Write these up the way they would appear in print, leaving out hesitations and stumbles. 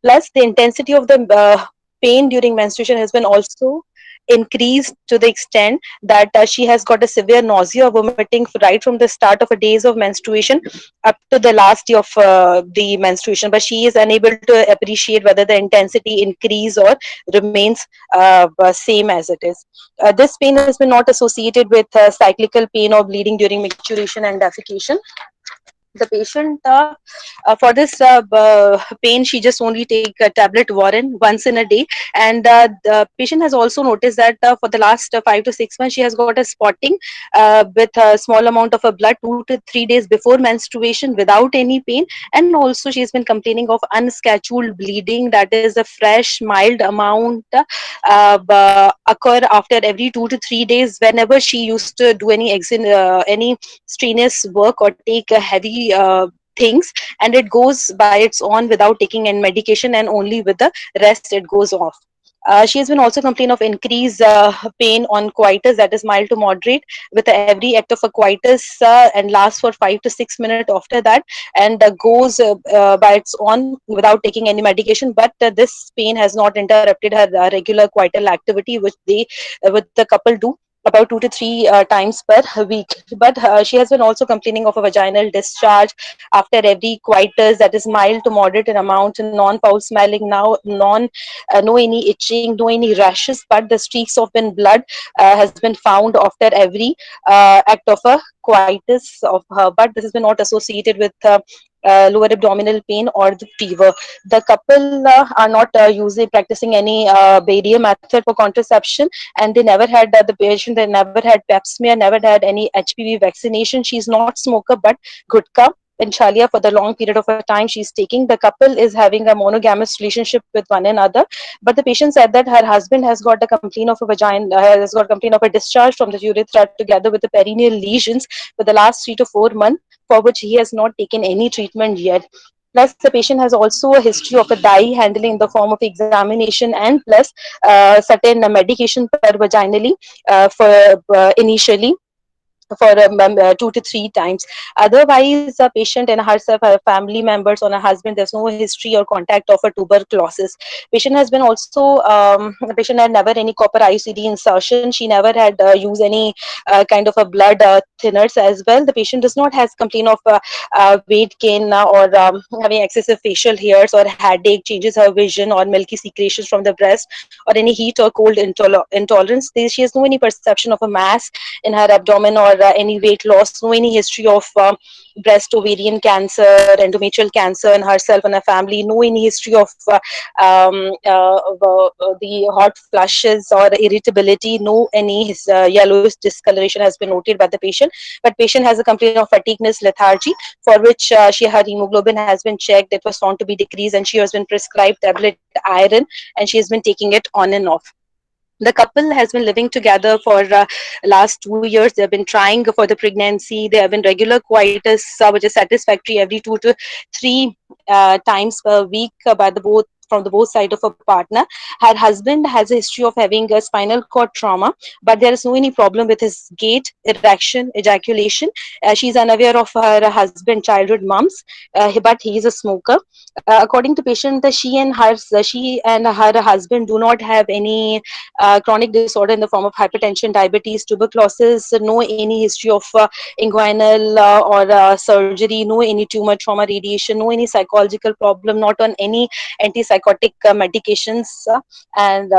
Plus, the intensity of the pain during menstruation has been also increased to the extent that she has got a severe nausea, vomiting right from the start of a days of menstruation up to the last day of the menstruation. But she is unable to appreciate whether the intensity increase or remains same as it is. This pain has been not associated with cyclical pain or bleeding during micturition and defecation. The patient for this pain, she just only take a tablet Warren once in a day. And the patient has also noticed that for the last 5 to 6 months she has got a spotting with a small amount of a blood 2 to 3 days before menstruation without any pain. And also she has been complaining of unscheduled bleeding, that is a fresh mild amount occur after every 2 to 3 days whenever she used to do any strenuous work or take a heavy things, and it goes by its own without taking any medication, and only with the rest it goes off. She has been also complained of increased pain on coitus, that is mild to moderate, with every act of a coitus and lasts for 5 to 6 minutes after that, and goes by its own without taking any medication. But this pain has not interrupted her regular coital activity, which they, with the couple do about 2 to 3 times per week. But she has been also complaining of a vaginal discharge after every coitus, that is mild to moderate in amount, non-foul smelling, now non no any itching, no any rashes, but the streaks of in blood has been found after every act of a coitus of her. But this has been not associated with lower abdominal pain or the fever. The couple are not using practicing any barrier method for contraception, and they never had the patient. They never had Pap smear, never had any HPV vaccination. She's not smoker, but Gutka and Shalia for the long period of a time she's taking. The couple is having a monogamous relationship with one another. But the patient said that her husband has got a complaint of a vagina, has got a complaint of a discharge from the urethra together with the perineal lesions for the last 3 to 4 months, for which he has not taken any treatment yet. Plus, the patient has also a history of a dye handling in the form of examination, and plus certain medication per vaginally for initially for 2 to 3 times. Otherwise, a patient and herself, her family members, or a husband, there's no history or contact of a tuberculosis. Patient has been also, the patient had never any copper IUCD insertion. She never had used any kind of a blood thinners as well. The patient does not has complaint of weight gain or having excessive facial hairs or headache, changes her vision or milky secretions from the breast, or any heat or cold intolerance. She has no any perception of a mass in her abdomen or any weight loss, no any history of breast ovarian cancer, endometrial cancer in herself and her family, no any history of the hot flushes or irritability, no any yellowish discoloration has been noted by the patient. But patient has a complaint of fatigueness, lethargy, for which her hemoglobin has been checked. It was found to be decreased, and she has been prescribed tablet iron, and she has been taking it on and off. The couple has been living together for last 2 years. They've been trying for the pregnancy. They have been regular coitus, which is satisfactory every 2 to 3 times per week by the both from the both side of a partner. Her husband has a history of having a spinal cord trauma, but there is no any problem with his gait, erection, ejaculation. She's unaware of her husband childhood mums, but he is a smoker. According to patient, she and her husband do not have any chronic disorder in the form of hypertension, diabetes, tuberculosis, no any history of inguinal or surgery, no any tumor trauma, radiation, no any psychological problem, not on any antipsychotic medications, and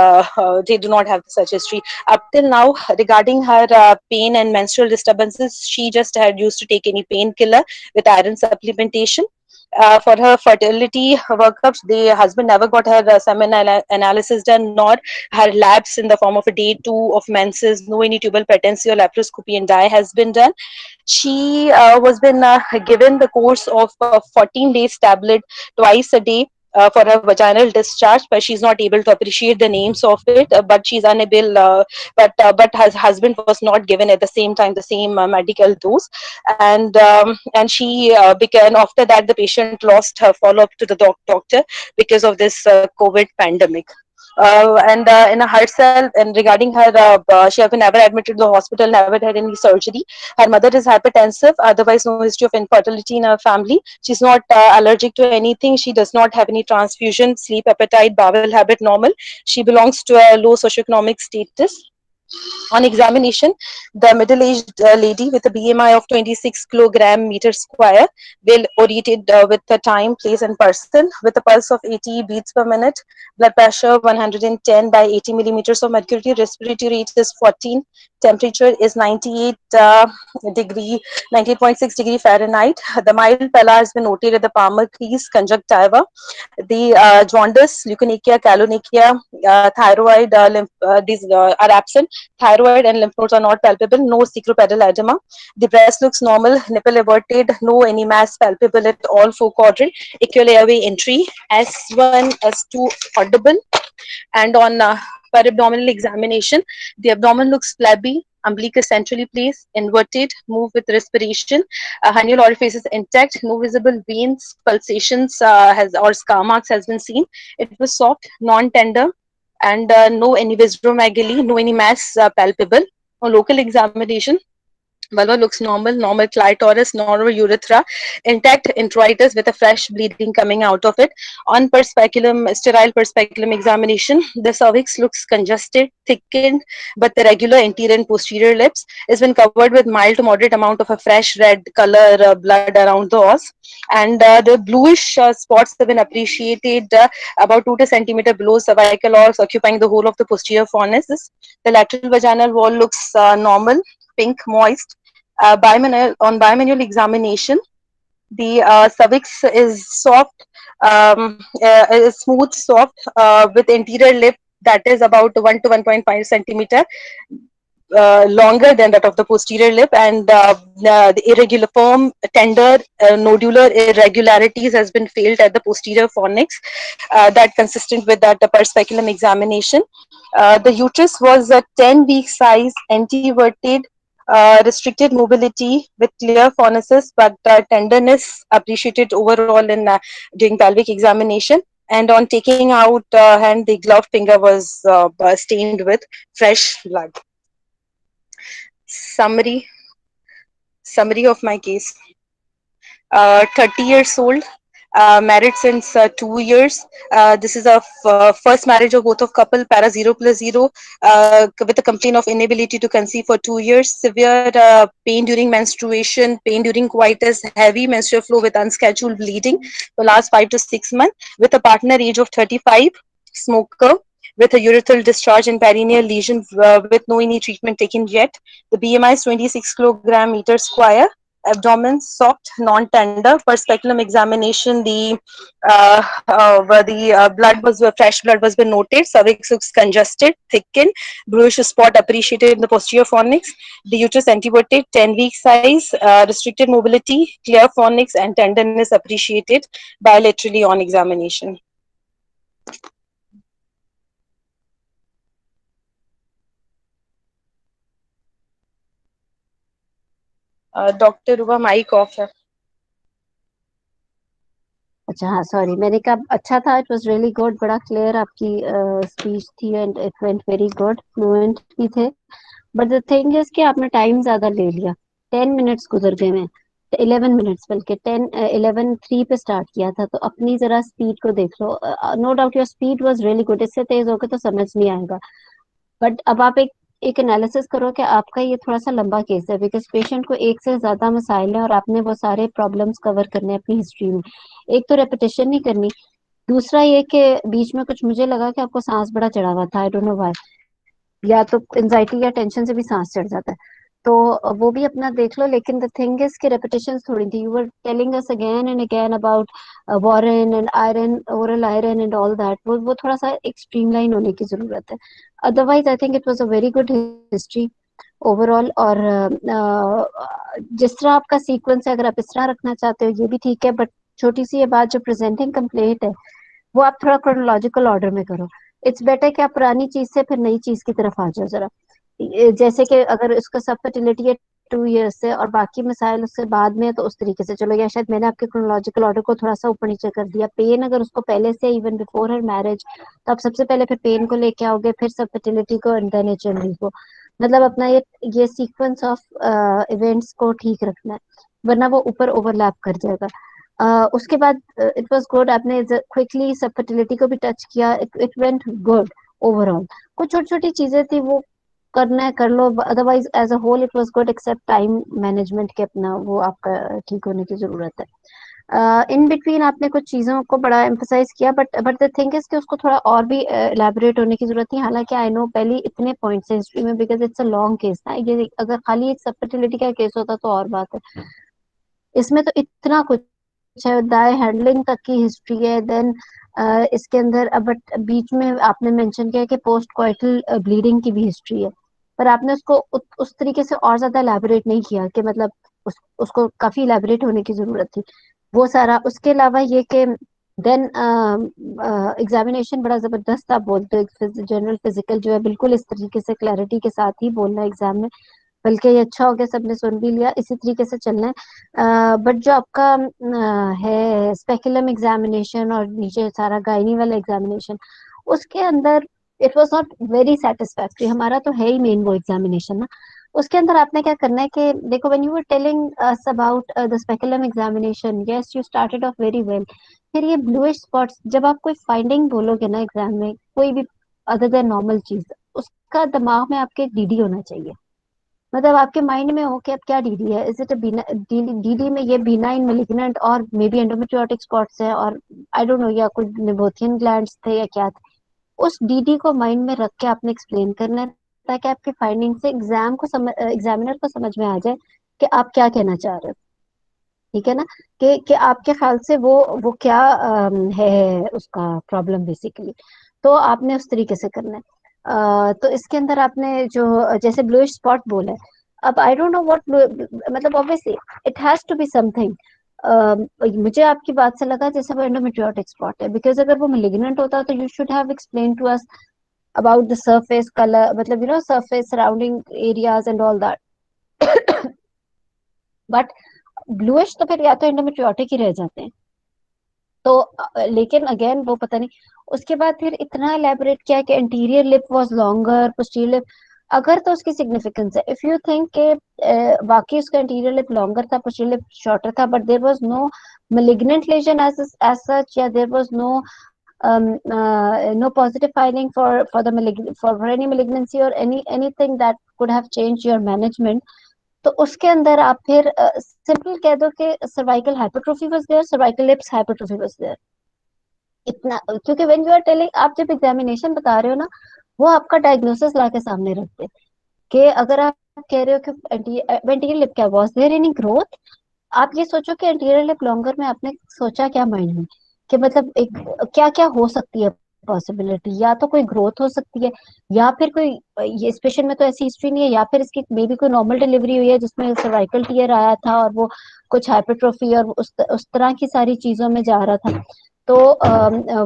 they do not have such history. Up till now, regarding her pain and menstrual disturbances, she just had used to take any painkiller with iron supplementation. For her fertility workups, the husband never got her semen analysis done, nor her labs in the form of a day two of menses, no any tubal patency or laparoscopy and dye has been done. She was been given the course of 14 days tablet twice a day for her vaginal discharge, but she's not able to appreciate the names of it. But she's unable. But her husband was not given at the same time the same medical dose, and she began. After that, the patient lost her follow up to the doctor because of this COVID pandemic. And in herself, and regarding her, she have been never admitted to the hospital, never had any surgery. Her mother is hypertensive, otherwise no history of infertility in her family. She's not allergic to anything. She does not have any transfusion, sleep, appetite, bowel habit normal. She belongs to a low socioeconomic status. On examination, the middle-aged lady with a BMI of 26 kilogram meter square, well oriented with the time, place, and person, with a pulse of 80 beats per minute, blood pressure 110 by 80 millimeters of mercury, respiratory rate is 14, temperature is 98 degree, 98.6 degree Fahrenheit. The mild pallor has been noted at the palmar crease, conjunctiva. The jaundice, leukonychia, chylonychia, thyroid, these are absent. Thyroid and lymph nodes are not palpable. No secropedal edema. The breast looks normal. Nipple averted. No any mass palpable at all. Four quadrant. Equal airway entry. S1, S2 audible. And on per-abdominal examination, the abdomen looks flabby, umbilicus centrally placed, inverted, move with respiration. Hernial orifice is intact, no visible veins, pulsations has or scar marks has been seen. It was soft, non-tender, and no any visceromegaly, no any mass palpable. On local examination, vulva looks normal, normal clitoris, normal urethra, intact introitus with a fresh bleeding coming out of it. On per speculum, sterile per speculum examination, the cervix looks congested, thickened, but the regular anterior and posterior lips has been covered with mild to moderate amount of a fresh red color blood around the os, and the bluish spots have been appreciated about 2 centimeter below cervical os, occupying the whole of the posterior fornices. The lateral vaginal wall looks normal, pink, moist. On bimanual examination, the cervix is soft, is smooth, soft, with anterior lip that is about 1 to 1.5 centimeter longer than that of the posterior lip, and the irregular form, tender, nodular irregularities has been failed at the posterior fornix, that consistent with that per speculum examination. The uterus was a 10-week size, anteverted, restricted mobility with clear fornices, but tenderness appreciated overall in during pelvic examination. And on taking out hand, the gloved finger was stained with fresh blood. Summary summary of my case. 30 years old, married since 2 years. This is a first marriage of both of couple, para 0+0, with a complaint of inability to conceive for 2 years, severe pain during menstruation, pain during coitus, heavy menstrual flow with unscheduled bleeding for last 5 to 6 months, with a partner age of 35, smoker, with a urethral discharge and perineal lesion with no any treatment taken yet. The BMI is 26 kilogram meter square, abdomen soft, non-tender. For speculum examination, the blood was fresh blood was been noted. Cervix looks congested, thickened, bluish spot appreciated in the posterior fornix. The uterus anteverted, 10-week size, restricted mobility, clear fornix, and tenderness appreciated bilaterally on examination. Doctor Ruba mic off है. अच्छा हाँ sorry, मैंने कहा अच्छा था, it was really good, बड़ा clear आपकी speech थी and it went very good, fluent भी थे। बट द थिंग इज कि आपने टाइम ज्यादा ले लिया, 10 मिनट्स गुजर गए में, 11 मिनट्स, बल्कि 11:03 पे स्टार्ट किया था, तो अपनी जरा स्पीड को देख लो। No doubt your speed was really good, इससे तेज होकर तो समझ नहीं आएगा। बट अब आप एक एनालिसिस करो कि आपका ये थोड़ा सा लंबा केस है, बिकॉज पेशेंट को एक से ज्यादा मसाइल है और आपने वो सारे प्रॉब्लम्स कवर करने हैं अपनी हिस्ट्री में। एक तो रेपिटेशन नहीं करनी, दूसरा ये कि बीच में कुछ मुझे लगा कि आपको सांस बड़ा चढ़ा हुआ था, आई डोंट नो व्हाई, या तो एंजाइटी या टेंशन से भी सांस चढ़ जाता है, तो वो भी अपना देख लो। लेकिन द थिंग इज कि रेपिटेशन थोड़ी थी, you were telling us again and again about worm and iron, oral iron and all that, वो थोड़ा सा एक स्ट्रीमलाइन होने की जरूरत है। Otherwise I think it was a very good history overall. और जिस तरह आपका सीक्वेंस है, अगर आप इस तरह रखना चाहते हो ये भी ठीक है, बट छोटी सी ये बात, जो प्रेजेंटिंग कंप्लेंट है वो आप थोड़ा क्रोनोलॉजिकल ऑर्डर में करो। इट्स बेटर कि आप पुरानी चीज से फिर नई चीज की तरफ आ जाओ जरा। जैसे कि अगर उसका सब फर्टिलिटी है 2 years से, और बाकी मसाइल उससे बाद में, तो उस तरीके से चलो, या शायद मैंने आपके क्रोनोलॉजिकल ऑर्डर को थोड़ा सा ऊपर नीचे कर दिया। पेन अगर उसको पहले से, इवन बिफोर हर मैरिज, तो आप सबसे पहले फिर पेन को लेके आओगे, फिर सब फर्टिलिटी को, एंड देन एचएमवी को। मतलब अपना ये सीक्वेंस ऑफ इवेंट्स को ठीक रखना है, वरना वो ऊपर ओवरलैप कर जाएगा। उसके बाद इट वाज गुड, आपने क्विकली सब फर्टिलिटी को भी टच किया, इट वेंट गुड ओवरऑल। कुछ छोटी छोटी चीजें थी, वो करना है कर लो, otherwise as a whole it was good, except time management के अपना वो आपका ठीक होने की जरूरत है। इन बिटवीन आपने कुछ चीजों को बड़ा एम्फसाइज किया, बट द थिंग इज कि उसको थोड़ा और भी एलैबोरेट होने की जरूरत थी। हालांकि आई नो पहले इतने पॉइंट्स हैं हिस्ट्री में, because it's a long case ना, ये अगर खाली एक सब फर्टिलिटी का केस होता तो और बात है। इसमें तो इतना कुछ है, दाय हैंडलिंग तक की हिस्ट्री है, देन इसके अंदर बट बीच में आपने मेंशन किया कि पोस्ट कॉइटल ब्लीडिंग की भी हिस्ट्री है, पर आपने उसको उस तरीके से और ज्यादा एलैबोरेट नहीं किया कि मतलब उसको काफी एलैबोरेट होने की जरूरत थी, वो सारा। उसके अलावा ये कि देन एग्जामिनेशन बड़ा जबरदस्त आप बोलते हो, जनरल फिजिकल जो है बिल्कुल इस तरीके से क्लैरिटी के साथ ही बोलना एग्जाम में, बल्कि ये अच्छा हो गया सबने सुन भी लिया, इसी तरीके से चलना है। बट जो आपका है स्पेकुलम एग्जामिनेशन और नीचे सारा गायनी वाला एग्जामिनेशन, उसके अंदर it was not very satisfactory. हमारा तो है ही मेन वो एग्जामिनेशन ना। उसके अंदर आपने क्या करना है कि देखो, when you were telling us about the speculum examination, yes you started off very well. फिर ये ब्लूइश स्पॉट्स, जब आप कोई फाइंडिंग बोलोगे ना एग्जाम में, कोई भी अदर देन नॉर्मल चीज, उसका दिमाग में आपके डीडी होना चाहिए। मतलब आपके माइंड में हो कि अब क्या डीडी है, इज इट डीडी में ये बिनाइन मेलिग्नेंट और मे बी एंडोमेट्रियोटिक स्पॉट्स है, और आई डोंट नो, या कुछ निबोथियन ग्लैंड्स थे या क्या थे। उस डीडी को माइंड में रख के आपने एक्सप्लेन करना है, ताकि आपकी फाइंडिंग से एग्जामिनर को समझ में आ जाए कि आप क्या कहना चाह रहे हो। ठीक है ना, कि आपके ख्याल से वो क्या है उसका प्रॉब्लम बेसिकली। तो आपने उस तरीके से करना है। तो इसके अंदर आपने जो जैसे ब्लूइश स्पॉट बोला है, अब आई डोंट नो व्हाट, मतलब obviously it has to be something. मुझे आपकी बात से लगा जैसे वो एंडोमेट्रियोटिक स्पॉट है, बिकॉज अगर वो मेलिग्नेंट होता तो you should have explain to us about the surface colour, मतलब surface surrounding areas and all that. But bluish तो फिर या तो एंडोमेट्रियोटिक ही रह जाते हैं। तो लेकिन अगेन वो पता नहीं, उसके बाद फिर इतना एलेबोरेट किया कि interior lip was longer, posterior lip, अगर तो उसकी सिग्निफिकेंस है, इफ यू थिंक के बाकी उसका इंटीरियर लिप लॉन्गर था, पोस्टीरियर लिप शॉर्टर था, but there was no malignant lesion as such, yeah, there was no positive finding for the for any malignancy or anything that could have changed your management, तो उसके अंदर आप फिर simple कह दो कि cervical hypertrophy was there, cervical lips hypertrophy was there. इतना, क्योंकि व्हेन यू आर टेलिंग, आप जब एग्जामिनेशन बता रहे हो ना, वो आपका डायग्नोसिस ला के सामने रखते हैं कि अगर आप कह रहे हो कि एंटीरियर लिप क्या, वाज देयर एनी ग्रोथ, आप ये सोचो कि इंटीरियर लिप लॉन्गर में आपने सोचा क्या माइंड में, कि मतलब एक क्या क्या हो सकती है पॉसिबिलिटी, या तो कोई ग्रोथ हो सकती है, या फिर कोई, ये इस पेशेंट में तो ऐसी हिस्ट्री नहीं है, या फिर इसकी मे बी कोई नॉर्मल डिलीवरी हुई है जिसमें सर्वाइकल टीयर आया था और वो कुछ हाइपरट्रोफी और उस तरह की सारी चीजों में जा रहा था। तो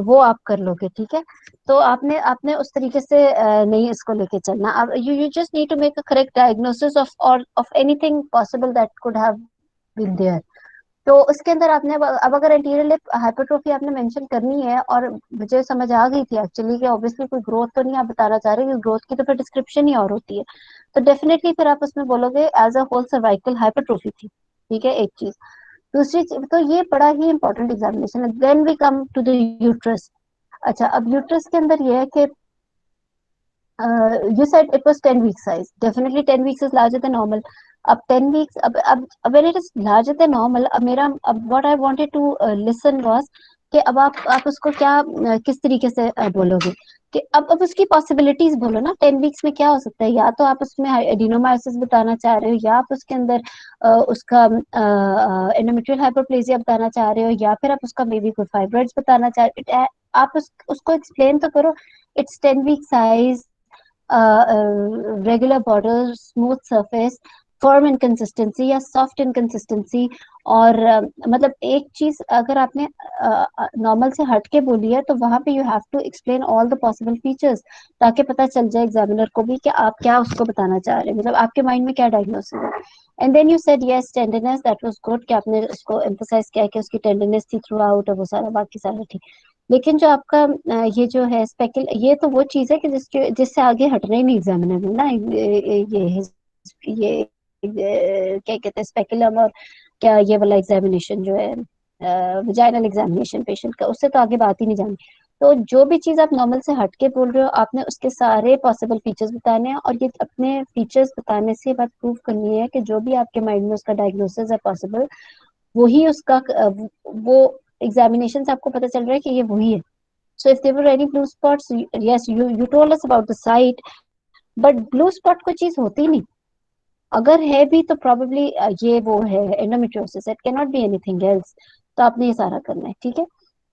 वो आप कर लोगे, ठीक है। तो आपने आपने उस तरीके से नहीं इसको लेके चलना। अब you just need to make a correct diagnosis of anything possible that could have been there. तो उसके अंदर आपने अब अगर इंटीरियर लिप हाइपरट्रोफी आपने मेंशन करनी है, और मुझे समझ आ गई थी एक्चुअली कि ऑब्वियसली कोई ग्रोथ तो नहीं आप बताना चाह रहे, ग्रोथ की तो फिर डिस्क्रिप्शन ही और होती है, तो डेफिनेटली फिर आप उसमें बोलोगे as a whole cervical hypertrophy थी। ठीक है, एक चीज। दूसरी चीज, तो ये बड़ा ही इंपॉर्टेंट एग्जामिनेशन है। Then we come to the uterus. अच्छा, अब यूट्रस के अंदर ये है कि you said it was 10 week size. Definitely 10 weeks is larger than normal. अब 10 weeks, अब when it is larger than normal, अब मेरा, अब what I wanted to listen was कि अब आप उसको क्या किस तरीके से बोलोगे, कि अब उसकी पॉसिबिलिटीज बोलो ना, 10 वीक्स में क्या हो सकता है। या तो आप उसमें एडिनोमाइसिस बताना चाह रहे हो, या आप उसके अंदर उसका एंडोमेट्रियल हाइपरप्लेजिया बताना चाह रहे हो, या फिर आप उसका मे बी कोई फाइब्रॉइड्स बताना चाह रहे हो। आप उसको एक्सप्लेन तो करो। It's 10 week size, regular border, smooth surface, firm in consistency या सॉफ्ट इनकंसिस्टेंसी। और मतलब एक चीज अगर आपने नॉर्मल से हट के बोली है तो वहां पे you have to explain all the possible features, ताकि पता चल जाए एग्जामिनर को भी कि आप क्या उसको बताना चाह रहे हैं, मतलब आपके माइंड में क्या डायग्नोसिस है। And then you said yes tenderness, that was good कि आपने उसको एम्फोसाइज किया कि उसकी टेंडरनेस थी थ्रू आउट, और वो सारा बाकी सारा ठीक। लेकिन जो आपका ये जो है स्पेकल, ये तो वो चीज है कि जिससे आगे हटना ही नहीं एग्जामिनर ने ना, ये क्या कहते हैं स्पेकुलम, और क्या ये वाला एग्जामिनेशन जो है वजाइनल एग्जामिनेशन पेशेंट का, उससे तो आगे बात ही नहीं जानी। तो जो भी चीज आप नॉर्मल से हट के बोल रहे हो, आपने उसके सारे पॉसिबल फीचर्स बताने हैं, और ये अपने फीचर्स बताने से बात प्रूव करनी है कि जो भी आपके माइंड में उसका डायग्नोसिस है पॉसिबल, वही उसका वो एग्जामिनेशन से आपको पता चल रहा है कि ये वही है। So if there were any blue spots, yes, you told us about the site, but blue spot कोई चीज होती नहीं। अगर है भी तो probably ये वो है endometriosis, it cannot be anything else। तो आपने ये सारा करना है, ठीक है।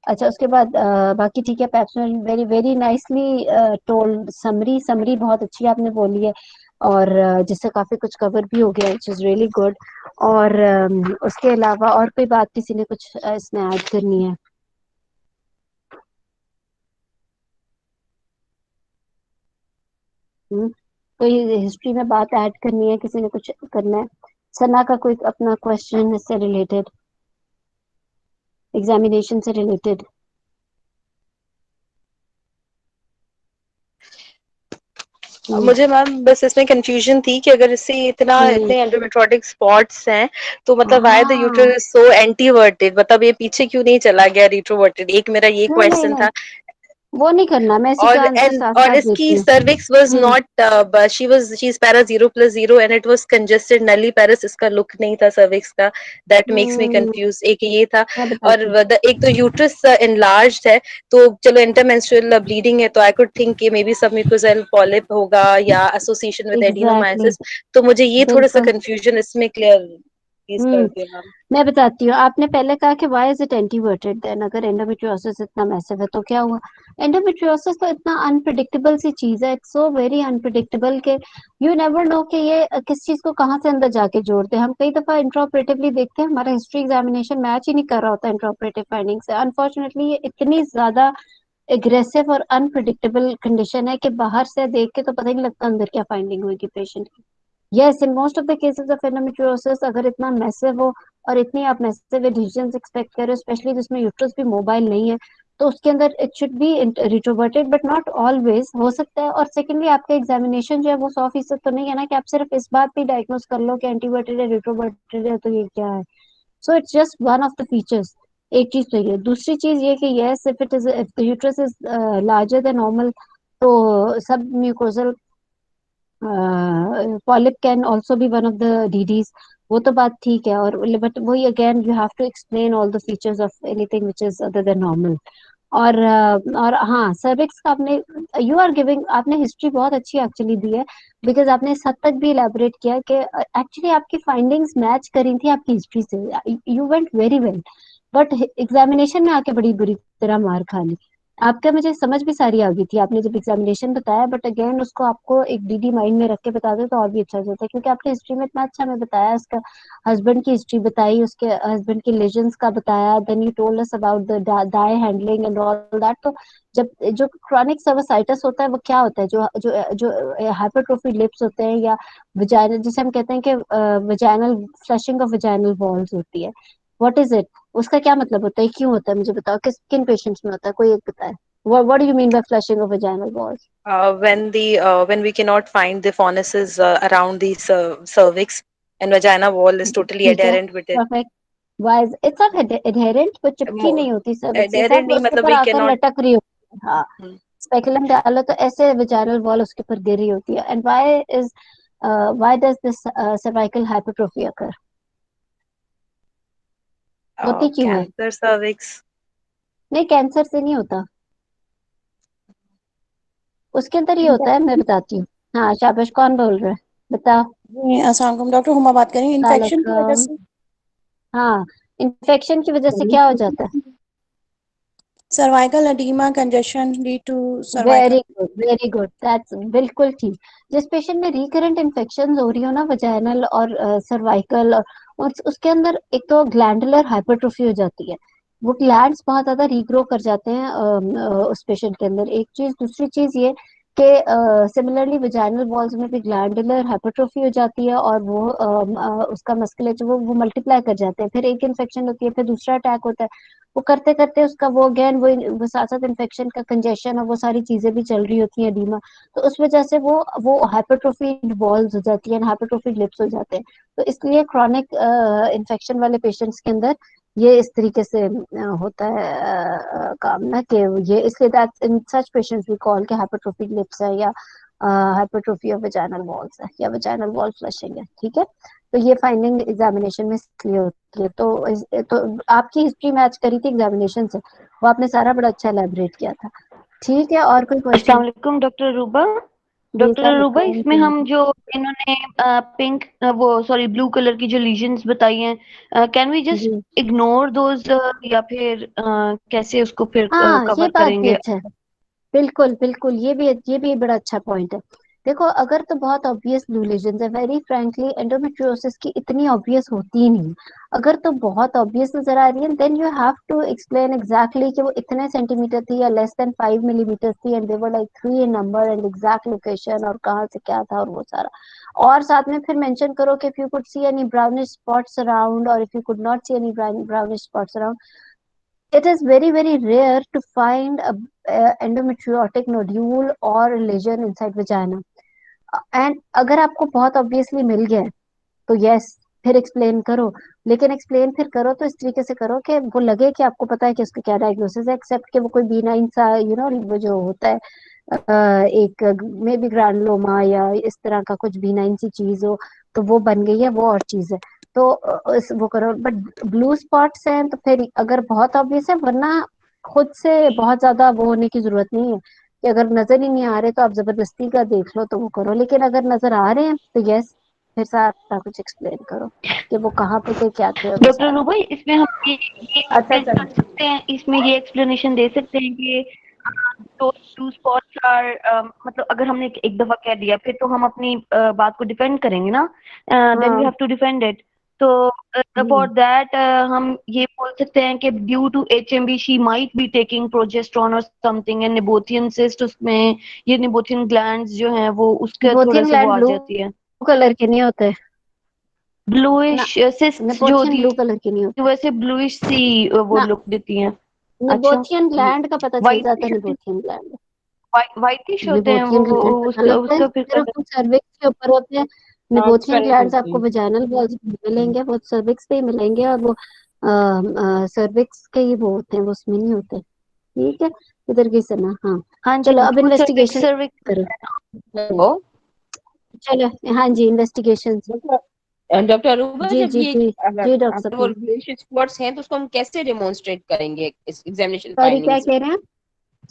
अच्छा, उसके बाद बाकी ठीक है, pap smear very very nicely told, summary summary बहुत अच्छी आपने बोली है, और जिससे काफी कुछ कवर भी हो गया, विच इज रियली गुड। और उसके अलावा और कोई बात किसी ने कुछ इसमें ऐड करनी है? कोई हिस्ट्री में बात ऐड करनी है, किसी ने कुछ करना है? सना का कोई अपना क्वेश्चन इससे रिलेटेड, एग्जामिनेशन से रिलेटेड? मुझे मैम बस इसमें कंफ्यूजन थी कि अगर इससे हम्म, इतने एंडोमेट्रोटिक स्पॉट्स हैं, तो मतलब व्हाई द हाँ, यूट्रस इज सो एंटीवर्टेड, मतलब ये पीछे क्यों नहीं चला गया रिट्रोवर्टेड, एक मेरा ये नहीं नहीं क्वेश्चन नहीं, था। वो नहीं करना, मैं इसी का आंसर साथ और साथ इसकी देती हूँ। cervix was hmm not she is para 0+0 and it was congested नली पैरस, इसका लुक नहीं था cervix का, that makes me hmm, confused, एक ये था। मैं और बताती हूँ। एक तो यूट्रस enlarged है, तो चलो इंटरमेंस्ट्रुअल ब्लीडिंग है, तो आई कुड थिंक कि मे बी सबम्यूकोजल पॉलिप होगा या एसोसिएशन विद एग्जैक्टली, एडिनोमायोसिस। तो मुझे ये थोड़ा सा बिल्कुल। कंफ्यूजन इसमें क्लियर प्लीज कर हम्म, दिया मैम। मैं बताती हूँ। आपने पहले कहा कि व्हाई इज इट एंटीवर्टेड, देन अगर एंडोमेट्रियोसिस इतना मैसिव है तो क्या हुआ? एंडोमेट्रियोसिस तो इतना अनप्रिडिक्टेबल सी चीज है, इट्स सो वेरी अनप्रिडिक्टेबल के यू नेवर नो कि ये किस चीज को कहाँ से अंदर जाके जोड़ते हैं। हम कई दफा इंट्राऑपरेटिवली देखते हैं, हमारा हिस्ट्री एग्जामिनेशन मैच ही नहीं कर रहा होता इंट्राऑपरेटिव फाइंडिंग से। अनफॉर्चुनेटली ये इतनी ज्यादा एग्रेसिव और अनप्रिडिक्टेबल कंडीशन है कि बाहर से देख के तो पता ही नहीं लगता अंदर क्या फाइंडिंग होगी पेशेंट की। Yes, in most of the cases of endometriosis, अगर इतना मैसिव हो और इतनी आप मैसिव एडिशंस एक्सपेक्ट करें, स्पेशली जिसमें यूट्रस भी मोबाइल नहीं है, तो उसके अंदर it should be retroverted, but not always हो सकता है। और सेकेंडली, आपका एग्जामिनेशन जो है वो 100% तो नहीं है ना कि आप सिर्फ इस बात पे डायग्नोस कर लो कि एंटीवर्टेड है रिट्रोवर्टेड है तो ये क्या है। So it's just one of the features. एक चीज तो ये, दूसरी चीज ये कि yes, if the uterus is larger than normal, तो submucosal polyp can also be one of the DDs, वो तो बात ठीक है। और बट वही again you have to explain all the features of anything which is other than normal. और हाँ, सर्विक्स का आपने, यू आर गिविंग, आपने हिस्ट्री बहुत अच्छी एक्चुअली दी है, बिकॉज आपने इस हद तक भी इलेबोरेट किया कि एक्चुअली आपकी फाइंडिंग्स मैच करी थी आपकी हिस्ट्री से, you went very well. But examination में आके बड़ी बुरी तरह मार खा ली। आपका मुझे समझ भी सारी आ गई थी आपने जब एग्जामिनेशन बताया, बट अगेन उसको आपको एक डीडी माइंड में रख के बता दो तो और भी अच्छा हो जाता है, क्योंकि आपने हिस्ट्री में इतना अच्छा हमें बताया, उसका हस्बैंड की हिस्ट्री बताई, उसके हस्बैंड की लेजेंड्स का बताया, then you told us about the dye handling and all that. तो जब जो क्रॉनिक सर्वाइटिस होता है वो क्या होता है, जो जो जो हाइपरट्रोफी लिप्स होते हैं, या वजाइनल, जिसे हम कहते हैं कि vaginal flushing of vaginal walls होती है, व्हाट इज इट, उसका क्या मतलब होता है, क्यों होता है, मुझे बताओ, किस किन पेशेंट्स में होता है, कोई एक बताए। What do you mean by flushing of vaginal walls? When we cannot find the phonesis around the cervix, and vagina wall is totally ठीक है, adherent with it. perfect. Why is it's not adherent, वो चिपकी नहीं होती cervix के साथ, Adherent वो नहीं उसके मतलब ऊपर we आकर cannot. लटक रही होती है। हाँ, स्पेकुलम डालो तो ऐसे vaginal wall उसके ऊपर गिर रही होती है। And is why does this cervical hypertrophy occur? होती क्यों है? Cancer cervix. नहीं, कैंसर से नहीं होता, उसके अंदर ये होता है, मैं बताती हूँ। हाँ, शाबाश, कौन बोल रहा है, बताओ। जी, अस्सलाम वालेकुम डॉक्टर, हुमा बात करेंगे इन्फेक्शन की वजह वालेकुम। से। हाँ, इन्फेक्शन की वजह से क्या हो जाता है? Cervical edema congestion lead to cervical. Very good, very good, that's बिल्कुल ठीक। जिस पेशेंट में रिकरेंट इन्फेक्शन हो रही हो ना, वजाइनल और सर्वाइकल, और उसके अंदर एक तो ग्लैंडुलर हाइपरट्रोफी हो जाती है, वो ग्लैंड्स बहुत ज्यादा रीग्रो कर जाते हैं उस पेशेंट के अंदर। एक चीज, दूसरी चीज ये कि सिमिलरली वजाइनल वॉल्स में भी ग्लैंडुलर हाइपरट्रोफी हो जाती है, और वो उसका मस्कुलेचर वो मल्टीप्लाई कर जाते हैं, फिर एक इन्फेक्शन होती है, फिर दूसरा अटैक होता है, वो करते करते उसका वो अगेन वो साथ साथ इन्फेक्शन का कंजेशन और वो सारी चीजें भी चल रही होती है, एडीमा। तो उस वजह से वो हाइपरट्रोफी वॉल्स हो जाती है, हाइपरट्रोफी लिप्स हो जाते हैं। तो इसलिए क्रॉनिक इन्फेक्शन वाले पेशेंट्स के अंदर ये इस तरीके से होता है काम ना, कि ये इसलिए that in such patients we call के हाइपरट्रोफी लिप्स है, या हाइपरट्रोफी ऑफ वजाइनल वॉल्स है, या वजाइनल वॉल फ्लशिंग है। ठीक है, तो ये फाइंडिंग एग्जामिनेशन में क्लियर होती है। तो आपकी हिस्ट्री मैच करी थी एग्जामिनेशन से, वो आपने सारा बड़ा अच्छा एलैबोरेट किया था। ठीक है, और कोई अस्सलाम क्वेश्चन? वालेकुम डॉक्टर रूबा। जी डॉक्टर सर, रूबा, इसमें हम जो इन्होंने पिंक वो सॉरी ब्लू कलर की जो लीजन्स बताई हैं, कैन वी जस्ट जी इग्नोर दोज, या फिर कैसे उसको फिर हाँ, ये कवर बात भी करेंगे? अच्छा है। बिल्कुल बिल्कुल, ये भी बड़ा अच्छा पॉइंट है। देखो, अगर तो बहुत ऑब्वियस ब्लू लीजन है, वेरी फ्रैंकली एंडोमेट्रियोसिस की इतनी ऑब्वियस होती ही नहीं। अगर तो बहुत ऑब्वियस नजर आ रही है, then you have to explain exactly कि वो इतने सेंटीमीटर थी या लेस देन 5 मिलीमीटर थी, and they were like 3 in number, and exact location और कहाँ से क्या था और वो सारा। और साथ में फिर मेंशन करो कि if you could see any brownish spots around, और if you could not see any brownish spots around, it is very very rare to find a endometriotic nodule or a lesion inside vagina. And अगर आपको बहुत obviously मिल गया है, तो yes, फिर explain करो। लेकिन एक्सप्लेन फिर करो तो इस तरीके से करो कि वो लगे कि आपको पता है कि उसका क्या डायग्नोसिस है, एक्सेप्ट कि वो कोई बीनाइन सा वो जो होता है एक मे बी ग्रानुलोमा या इस तरह का कुछ बीनाइन सी चीज हो, तो वो बन गई है, वो और चीज है। तो वो करो। बट ब्लू स्पॉट्स हैं तो फिर अगर बहुत ऑब्वियस है, वरना खुद से बहुत ज्यादा वो होने की जरूरत नहीं है, कि अगर नजर ही नहीं आ रहे तो आप जबरदस्ती का देख लो तो वो करो। लेकिन अगर नजर आ रहे हैं तो यस, फिर सारा कुछ एक्सप्लेन करो कि वो कहाँ पे थे, क्या थे, और वो डॉक्टर सारा। रूबा, इसमें हम ये अच्छा explain चलो। कर सकते हैं, इसमें ये एक्सप्लेनेशन दे सकते हैं कि जो ब्लू स्पॉट्स आर, मतलब अगर हमने एक दफा कह दिया, फिर तो हम अपनी बात को डिफेंड करेंगे ना, देन वी हाँ। Have to defend it. तो फॉर हम्म। दैट हम ये बोल सकते हैं कि due to HMB she might be taking progesterone और समथिंग, एंड निबोथियन सिस्ट उसमें, ये निबोथियन ग्लैंड्स जो हैं वो उसके थोड़ा निपोथियन सा वो ग्लैंड आ ब्लू जाती है, कलर के नहीं होते ना, ब्लूइश सिस्ट्स जो निपोथियन होती ब्लू कलर के नहीं है, होते वैसे ब्लूइश सी वो ना। लुक देती हैं। अच्छा, निपोथियन ग्लैंड का पता चल जाता है, वाइटिश होती निपोथियन ग्लैंड। वाइटिश होते हैं वो, निपोथियन ग्लैंड का उसका कलर है, उसका फिर सिर्फ कलर। वो सर्विक्स के ऊपर होते हैं। हाँ निपोथियन करेक्ट ग्लैंड्स होती आपको है। वजाइनल वॉल्स में मिलेंगे, वो सर्विक्स पे ही मिलेंगे, और वो सर्विक्स के ही वो होते हैं, वो उसमें नहीं होते। ठीक है, इधर की सुना। हाँ, हाँ जी, चलो हाँ अब जी, वो सर्विक्स इन्वेस्टिगेशन सर्विक्स। करो। हेलो चलो, हाँ जी, इन्वेस्टिगेशन। डॉक्टर अरूबा, जी जब जी ये जी जी डॉक्टर आपके वो सपना। ब्लूइश स्पॉट्स हैं तो उसको हम कैसे डेमोन्स्ट्रेट करेंगे इस एग्जामिनेशन सॉरी, क्या फाइंडिंग्स में? कह रहे हैं?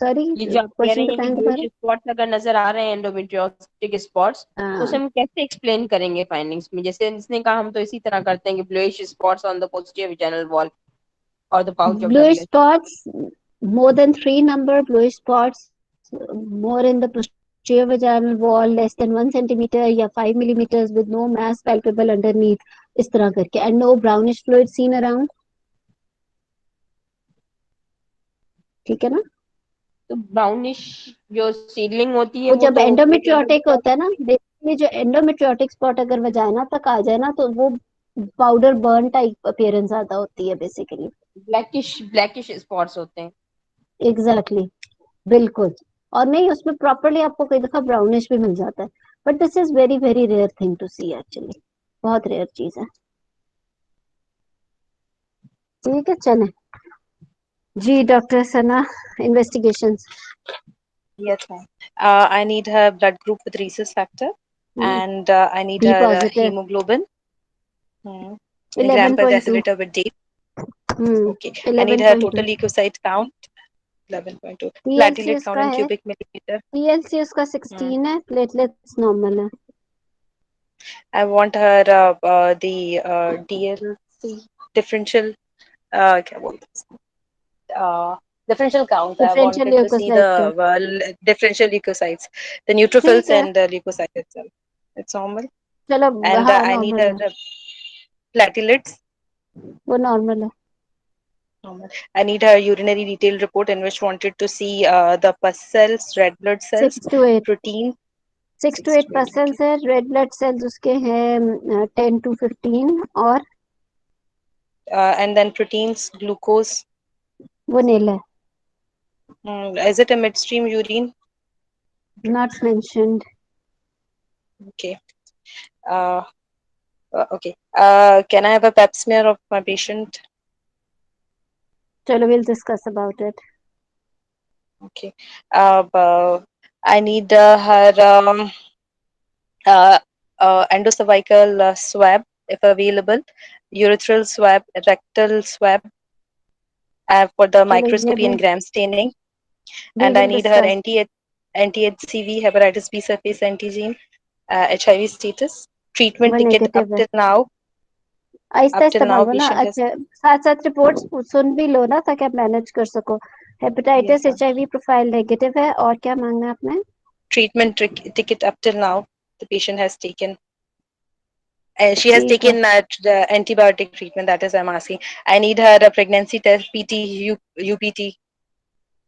सॉरी, ये जो आप कह रहे क्वेश्चन हैं कि बताएं ब्लूइश दोबारा। स्पॉट्स अगर नजर आ रहे हैं, एंडोमेट्रियोटिक स्पॉट्स, तो उसे हाँ, हम कैसे एक्सप्लेन करेंगे फाइंडिंग्स में? जैसे इसने कहा हम तो इसी तरह करते हैं कि bluish spots on the posterior vaginal wall और the pouch of bluish Douglas. spots, more than 3 number bluish spots, more in the posterior vaginal wall, less than 1 centimeter या 5 millimeters with no mass palpable underneath, इस तरह करके, and no brownish fluid seen around। ठीक है ना? तो brownish जो seedling होती है वो वो जब तो एंडोमेट्रियोटिक होता है ना, बेसिकली जो एंडोमेट्रियोटिक स्पॉट अगर वजाइना तक आ जाए ना, तो वो पाउडर बर्न टाइप अपीयरेंस आता होती है बेसिकली। ब्लैकिश ब्लैकिश स्पॉट्स होते हैं। एग्जैक्टली, बिल्कुल। और नहीं, उसमें प्रॉपरली आपको कई दफा ब्राउनिश भी मिल जाता है, but this is very very rare thing to see actually, बहुत रेयर चीज है। ठीक है, चले। जी doctor Sana, investigations. Yes, ma'am. I need her blood group with rhesus factor, and I need be her positive, hemoglobin. Hmm. Gram per 11.2। deciliter with date. Okay. I need eleven her point two total leukocyte count. 11.2. TLC Platelet count उसका in है, cubic millimeter. TLC उसका Hmm. 16 है, platelets normal है। I want her the DLC differential क्या बोलते हैं इसको? differential count. I differential wanted to see the leukocyte का differential leukocytes, the neutrophils ठीक है and the leukocyte itself. It's normal. चलो And हाँ I need नॉर्मल है platelets. वो नॉर्मल है Normal. I need her urinary detailed report in which wanted to see the pus cells, red blood cells, 6 to 8 protein, 6 to 8 6 to 8. Percent Okay. है red blood cells उसके हैं 10 to 15 और And then proteins, glucose. वो नील है Is it a midstream urine? Not mentioned Okay. Uh, okay. Can I have a pap smear of my patient? चलो we'll discuss about it Okay. I need her uh, endocervical swab if available, urethral swab, rectal swab for the चलो ये microscopy भी and gram staining, we and I will need her discuss anti-HCV, hepatitis B surface antigen, HIV status, treatment वो ticket negative है आहिस्ता up till आहिस्ता now मांगो ना patient has अच्छा साथ साथ रिपोर्ट्स सुन भी लो ना ताकि आप मैनेज कर सको yes hepatitis sir. HIV profile negative है और क्या मांगना है आपने Treatment ticket up till now the patient has taken. She has ठीक है taken the antibiotic treatment. That is, I'm asking. I need her a pregnancy test, UPT,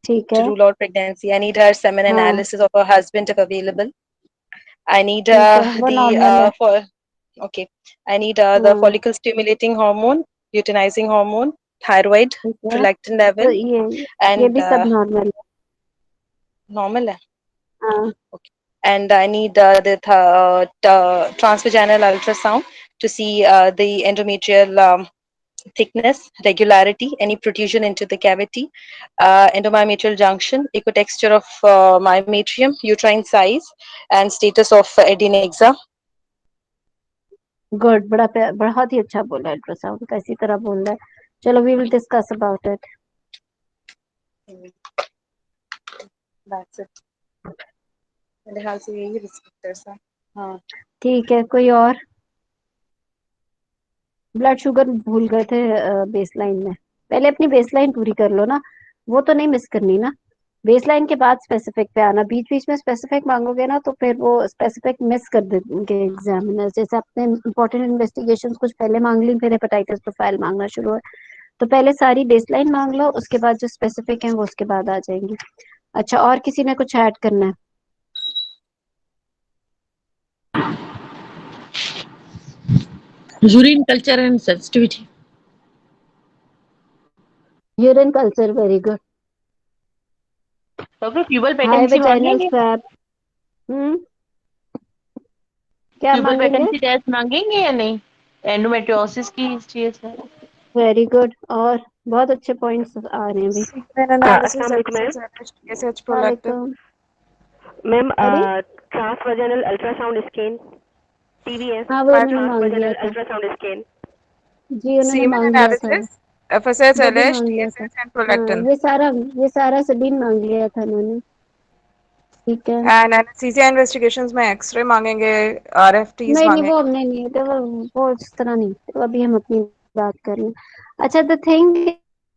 ठीक to है rule out pregnancy. I need her semen हाँ analysis of her husband if available. I need ठीक है वो the normal है for okay. I need the हाँ follicle stimulating hormone, luteinizing hormone, thyroid, ठीक है prolactin तो level, ये and भी सब नॉर्मल है normal. हाँ Okay. And I need the transvaginal ultrasound to see the endometrial thickness, regularity, any protrusion into the cavity, endomyometrial junction, ecotexture of myometrium, uterine size, and status of adenexa. Good बहुत ही अच्छा बोला ultrasound का इसी तरह बोल रहा है चलो we will discuss about it That's it. मेरे ख्याल से यही रिस्ट्रिक्टर्स हैं. हाँ. ठीक है कोई और ब्लड शुगर भूल गए थे बेसलाइन में पहले अपनी बेसलाइन पूरी कर लो ना वो तो नहीं मिस करनी ना बेसलाइन के बाद स्पेसिफिक पे आना बीच बीच में स्पेसिफिक मांगोगे ना तो फिर वो स्पेसिफिक मिस कर देंगे एग्जामिनर जैसे आपने इंपॉर्टेंट इन्वेस्टिगेशंस कुछ पहले मांग ली फिर हेपेटाइटिस प्रोफाइल मांगना शुरू है तो पहले सारी बेसलाइन मांग लो उसके बाद जो स्पेसिफिक है वो उसके बाद आ जाएंगी अच्छा और किसी ने कुछ ऐड करना है Urine culture and sensitivity. Urine culture very good doctor tubal high patency vaginal मांगेंगे स्वैब क्या ट्यूबल मांगेंगे पेटेंसी टेस्ट मांगेंगे या नहीं एंडोमेट्रियोसिस की हिस्ट्री है सर वेरी गुड और बहुत अच्छे पॉइंट्स आ रहे हैं अभी Semen analysis, अस्सलाम वालेकुम मैम FSH prolactin. वालेकुम मैम अरे ट्रांसवर्जिनल अल्ट्रासाउंड स्कैन टीवीएस हाँ वो उन्होंने मांग लिया ट्रांसवर्जिनल था अल्ट्रासाउंड स्कैन जी उन्होंने Semen मांग लिया था analysis, FSH, वो भी LH, मांग लिया था TSH, and हाँ prolactin. ये सारा सभी मांग लिया था उन्होंने ठीक है And anesthesia investigations में X-ray मांगेंगे, RFTs नहीं नहीं वो मांगेंगे. हमने नहीं तो वो इस तरह नहीं तो अभी हम अपनी बात कर रहे हैं अच्छा द थिंग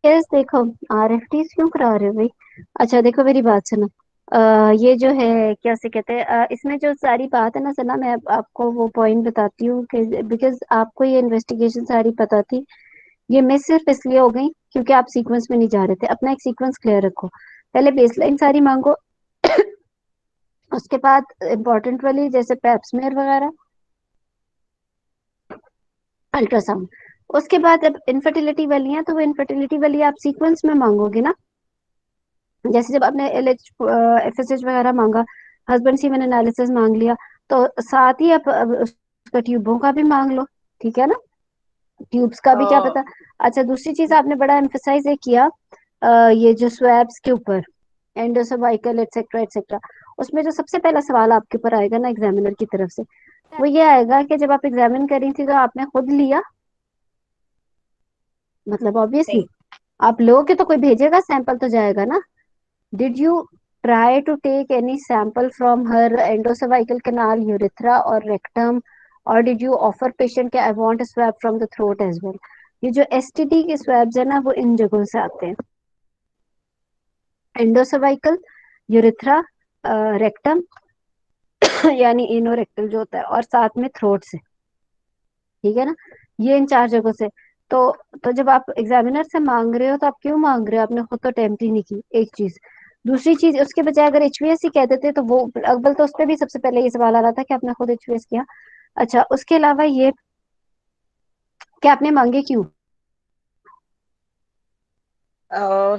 इज देखो आरएफटीज क्यों करा रहे हो भाई अच्छा देखो मेरी बात सुनो ये जो है क्या से कहते हैं इसमें जो सारी बात है ना सना मैं आपको वो पॉइंट बताती हूँ कि बिकॉज आपको ये इन्वेस्टिगेशन सारी पता थी ये मिस सिर्फ इसलिए हो गई क्योंकि आप सीक्वेंस में नहीं जा रहे थे अपना एक सीक्वेंस क्लियर रखो पहले बेसलाइन सारी मांगो उसके बाद इम्पोर्टेंट वाली जैसे पैप्समेयर वगैरह अल्ट्रासाउंड उसके बाद अब इनफर्टिलिटी वाली है तो वो इनफर्टिलिटी वाली आप सीक्वेंस में मांगोगे ना जैसे जब आपने एलएच एफएसएच वगैरह मांगा हस्बैंड सीमेन एनालिसिस मांग लिया तो साथ ही आप अब उसका ट्यूबों का भी मांग लो ठीक है ना ट्यूब्स का भी क्या Uh, पता अच्छा दूसरी चीज आपने बड़ा एम्फेसाइज किया ये जो स्वैब्स के ऊपर एंडोसर्वाइकल एटसेट्रा एटसेट्रा उसमें जो सबसे पहला सवाल आपके ऊपर आएगा ना एग्जामिनर की तरफ से वो ये आएगा कि जब आप एग्जामिन कर रही थी तो आपने खुद लिया मतलब ऑब्वियसली नहीं. आप लोगे तो कोई भेजेगा सैंपल तो जाएगा ना did you try to take any sample from her endocervical canal urethra और रेक्टम और डिड यू ऑफर पेशेंट के I want a swab from the throat as well ये जो एसटीडी के स्वैब्स है ना वो इन जगहों से आते हैं एंडोसर्वाइकल, यूरेथ्रा, रेक्टम यानी इनोरेक्टल जो होता है, और साथ में थ्रोट से, ठीक है ना। ये इन 4 जगहों से। तो जब आप एग्जामिनर से मांग रहे हो तो आप क्यों मांग रहे हो? आपने खुद तो अटेम्प्ट ही नहीं की, एक चीज। दूसरी चीज, उसके बजाय अगर एचवीएस ही कह देते तो वो अव्वल तो उस पर भी सबसे पहले ये सवाल आ रहा था कि आपने खुद एचवीएस किया। अच्छा, उसके अलावा ये कि आपने मांगे क्यों?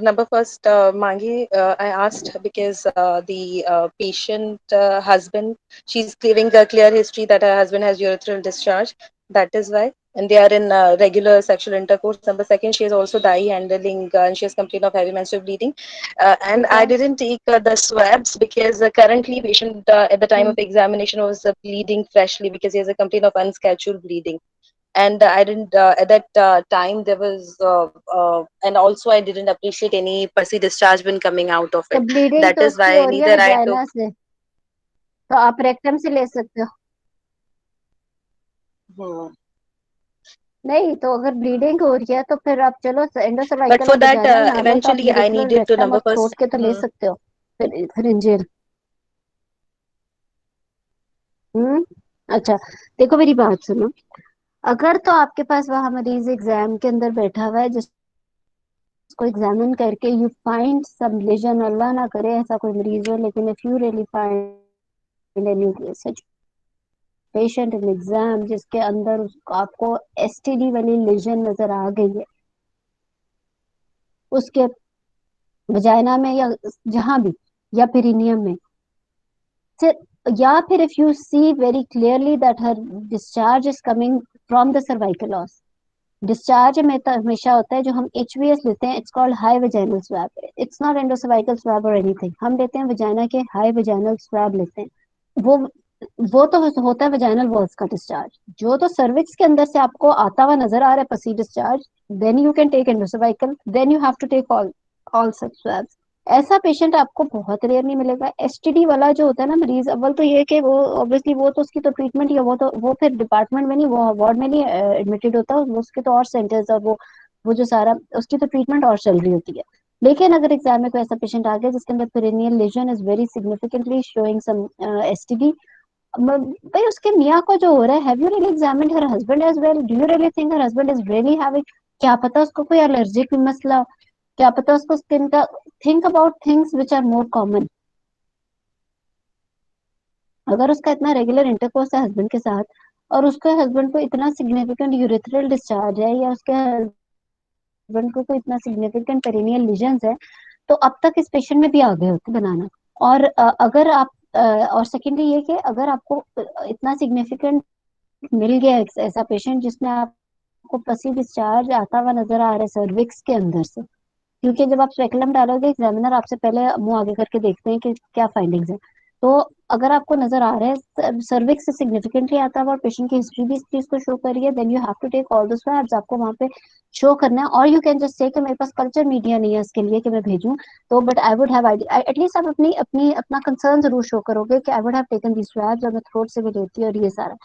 Number first, Mangi, I asked because the patient husband, she's giving a clear history that her husband has urethral discharge. That is why. And they are in regular sexual intercourse. Number second, she is also dye handling and she has complaint of heavy menstrual bleeding. And I didn't take the swabs because currently patient at the time of examination was bleeding freshly because he has a complaint of unscheduled bleeding. And I didn't at that time there was and also I didn't appreciate any pussy discharge been coming out of तो it. Bleeding That तो is उसकी why हो रही है neither I took. Vagina से, तो आप rectum से ले सकते हो। Hmm. नहीं तो अगर ब्लीडिंग हो रही है तो फिर आप चलो But एंडोसर्वाइकल for और that वजाइनल ना लो, तो आप eventually I urethral, needed to rectum और number थ्रोट first. के तो ले सकते हो। फिर इंजेल। अच्छा, देखो मेरी बात सुनो। अगर तो आपके पास वहां मरीज एग्जाम के अंदर बैठा हुआ है जिसको एग्जामिन करके यू फाइंड सम लेजन, अल्लाह ना करे ऐसा कोई मरीज हो, लेकिन if you really find any such patient in exam जिसके अंदर आपको एसटीडी वाली लेजन नजर आ गई है उसके वजाइना में या जहां भी, या पेरिनियम में, या फिर if you see very clearly that her discharge is coming from the cervical os. Discharge में तो हमेशा होता है जो हम एचवीएस लेते हैं, it's called high vaginal swab, it's not endocervical swab और एनीथिंग। हम लेते हैं वजाइना के हाई वेजाइनल स्वैब लेते हैं। वो तो होता है वजाइनल वॉल्स का डिस्चार्ज, जो तो सर्विक्स के अंदर से आपको आता हुआ नजर आ रहा है पसी discharge, then you can take endocervical, then you have to take all such swabs. ऐसा पेशेंट आपको बहुत रेयर नहीं मिलेगा। एसटीडी वाला जो होता है ना मरीज, अव्वल तो ये कि वो ऑब्वियसली वो तो उसकी तो ट्रीटमेंट ही है, वो फिर डिपार्टमेंट में नहीं, वो वार्ड में नहीं एडमिटेड होता, वो उसके तो और सेंटर्स और वो जो सारा उसकी तो ट्रीटमेंट और चल रही होती है। लेकिन अगर एग्जाम में कोई ऐसा पेशेंट आ गया जिसके अंदर perineal lesion is very significantly showing some STD, भाई उसके मियाँ को जो हो रहा है, have you really examined her husband as well? Do you really think her husband is really having, क्या पता उसको कोई एलर्जिक मसला, क्या पता उसको स्किन का, think about things which are more common. अगर उसका इतना रेगुलर इंटरकोर्स है हस्बैंड के साथ और उसके हस्बैंड को इतना सिग्निफिकेंट यूरेथ्रल डिस्चार्ज है या उसके हस्बैंड को कोई इतना सिग्निफिकेंट पेरिनियल लीजंस है, तो अब तक इस पेशेंट में भी आ गए होते बनाना। और अगर आप और सेकेंडली ये कि अगर आपको इतना सिग्निफिकेंट मिल गया ऐसा पेशेंट जिसमें आपको पसी डिस्चार्ज आता हुआ नजर आ रहा है सर्विक्स के अंदर से, क्योंकि जब आप स्पेकुलम डालोगे एग्जामिनर आपसे पहले मुंह आगे करके देखते हैं कि क्या फाइंडिंग्स है। तो अगर आपको नजर आ रहा है सर्विक्स से सिग्निफिकेंटली आता है और पेशेंट की हिस्ट्री भी इस चीज को शो कर रही है, then you have to take all the swabs. आपको वहां पे शो करना है, और यू कैन जस्ट से कि मेरे पास कल्चर मीडिया नहीं है इसके लिए कि मैं भेजूं, तो but I would have at least आप अपनी अपनी अपना कंसर्न जरूर शो करोगे कि I would have taken these swabs और मैं थ्रोट से भी लेती और ये सारा,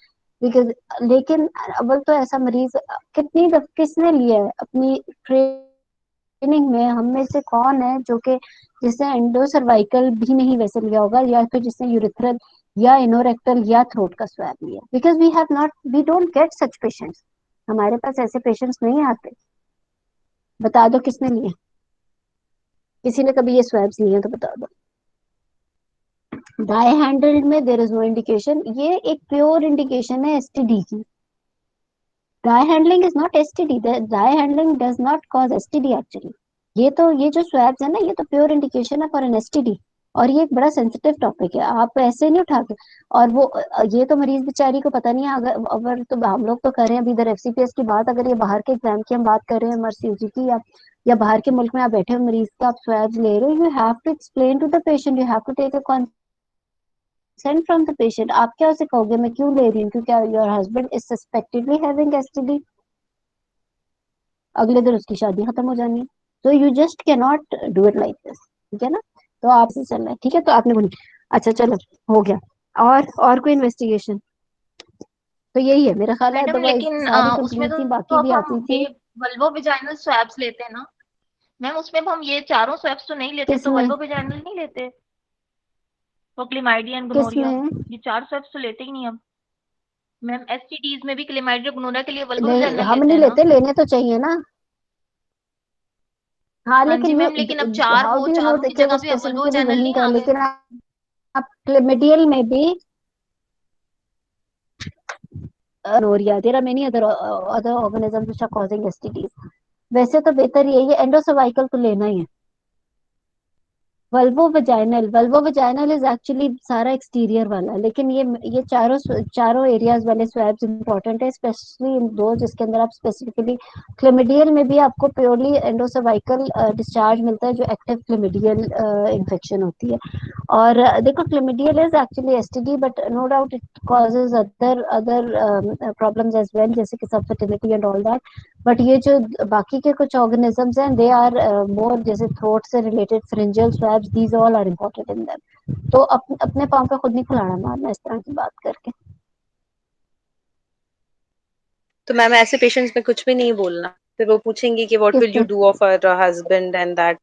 बिकॉज लेकिन अव्वल तो ऐसा मरीज किसने लिया है अपनी ट्रेनिंग में? हम में से कौन है जो कि जिसने एंडो सर्वाइकल भी नहीं वैसे लिया होगा, या फिर जिसने यूरिथ्रल या इनोरेक्टल या थ्रोट का स्वैब लिया? Because we have not, we don't get such patients, हमारे पास ऐसे पेशेंट्स नहीं आते। बता दो किसने लिए, किसी ने कभी ये स्वैब्स लिए तो बता दो। डाई हैंडल्ड में देयर इज नो इंडिकेशन, ये एक प्योर इंडिकेशन है एसटीडी की। Dye handling is not STD, dye handling does not cause STD actually. ये जो स्वैब्स है ना, ये तो प्योर इंडिकेशन है फॉर एन एसटीडी, और ये एक बड़ा सेंसिटिव टॉपिक है, आप ऐसे नहीं उठा के। और वो ये तो मरीज बेचारी को पता नहीं है, अगर तो हम लोग तो कर रहे हैं अभी इधर एफसीपीएस की बात, अगर ये बाहर के एग्जाम की हम बात कर रहे हैं एमआरसीयूजी की, या बाहर के मुल्क में आप बैठे हो मरीज का आप स्वैब्स ले रहे हो, you have to explain to the patient, you have to take a consent from the patient. आप क्या उसे कहोगे मैं क्यों ले रही हूँ क्योंकि your husband is suspectedly having STD, अगले दिन उसकी शादी खत्म हो जानी है। तो you just can not do it like this, ठीक है ना। तो आपसे चल रहा है, ठीक है, तो आपने बोली। अच्छा चलो, हो गया। और कोई इन्वेस्टिगेशन? तो यही है मेरा ख्याल है, मैडम अदरवाइज लेकिन सारी उसमें कंप्लीट थी, तो बाकी भी अब आती हम थी। ये वल्वो विजाइनल स्वैब्स लेते हैं ना, मैम उसमें अब हम ये चारों स्वैप्स तो नहीं लेते, तो किसमें वल्वो वेजाइनल नहीं लेते फॉर क्लेमाइडिया एंड गोनोरिया? किसमें ये 4 स्वैप्स तो लेते ही नहीं अब। मैम एसटीडीज में भी क्लेमाइडिया गोनोरिया के लिए वल्वो नहीं, वेजाइनल हम लेते नहीं हैं ना? लेते, लेने तो चाहिए ना। हाँ, हाँ जी लेकिन ये मैम, लेकिन अब चार हाउ वो डू यू नो चारों की कि वो जगह पे अब वल्वो स्पेसिफिकली वेजाइनल वही नहीं का, आ गए। लेकिन आप क्लेमिडियल में भी gonorrhoea, there are many other organisms which are causing STDs. वैसे तो बेहतर यही है, एंडोसर्वाइकल तो लेना ही है। वल्वो वजाइनल इज एक्चुअली सारा एक्सटीरियर वाला, लेकिन ये चारों एरियाज वाले स्वैब्स इंपॉर्टेंट है, स्पेशली इन दो जिसके अंदर आप स्पेसिफिकली क्लेमिडियल में भी आपको प्योरली एंडोसर्वाइकल डिस्चार्ज मिलता है, जो एक्टिव क्लेमिडियल इन्फेक्शन होती है। और देखो, chlamydial is actually STD, but no doubt it causes other problems as well, जैसे कि subfertility and all that. But ये जो बाकी के कुछ ऑर्गेनिजम्स हैं, दे आर मोर, जैसे थ्रोट से related pharyngeal swabs, these all are important in them. तो अपने पाँव पे खुद नहीं खुलाना मारना इस तरह की बात करके। तो मैम ऐसे पेशेंट्स में कुछ भी नहीं बोलना, फिर वो पूछेंगी कि व्हाट विल यू किससे? Do of her husband and that.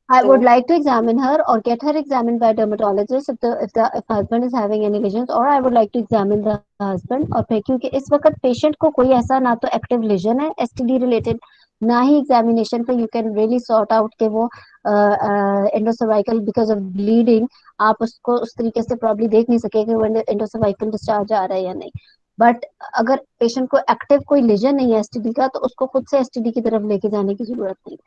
I तो would like to examine her or get her examined by a dermatologist if husband is having any lesions, or I would like to examine the husband। और फिर क्योंकि इस वक्त patient को कोई ऐसा ना तो एक्टिव लेजन है एसटीडी रिलेटेड, ना ही एग्जामिनेशन पे you can really sort out के वो एंडोसर्वाइकल बिकॉज ऑफ ब्लीडिंग, आप उसको उस तरीके से प्रॉब्ली देख नहीं सके कि वो एंडोसर्वाइकल डिस्चार्ज आ रहा है या नहीं। बट अगर पेशेंट को एक्टिव कोई लेजन नहीं है एसटीडी का, तो उसको खुद से एसटीडी की तरफ लेके जाने की जरूरत नहीं।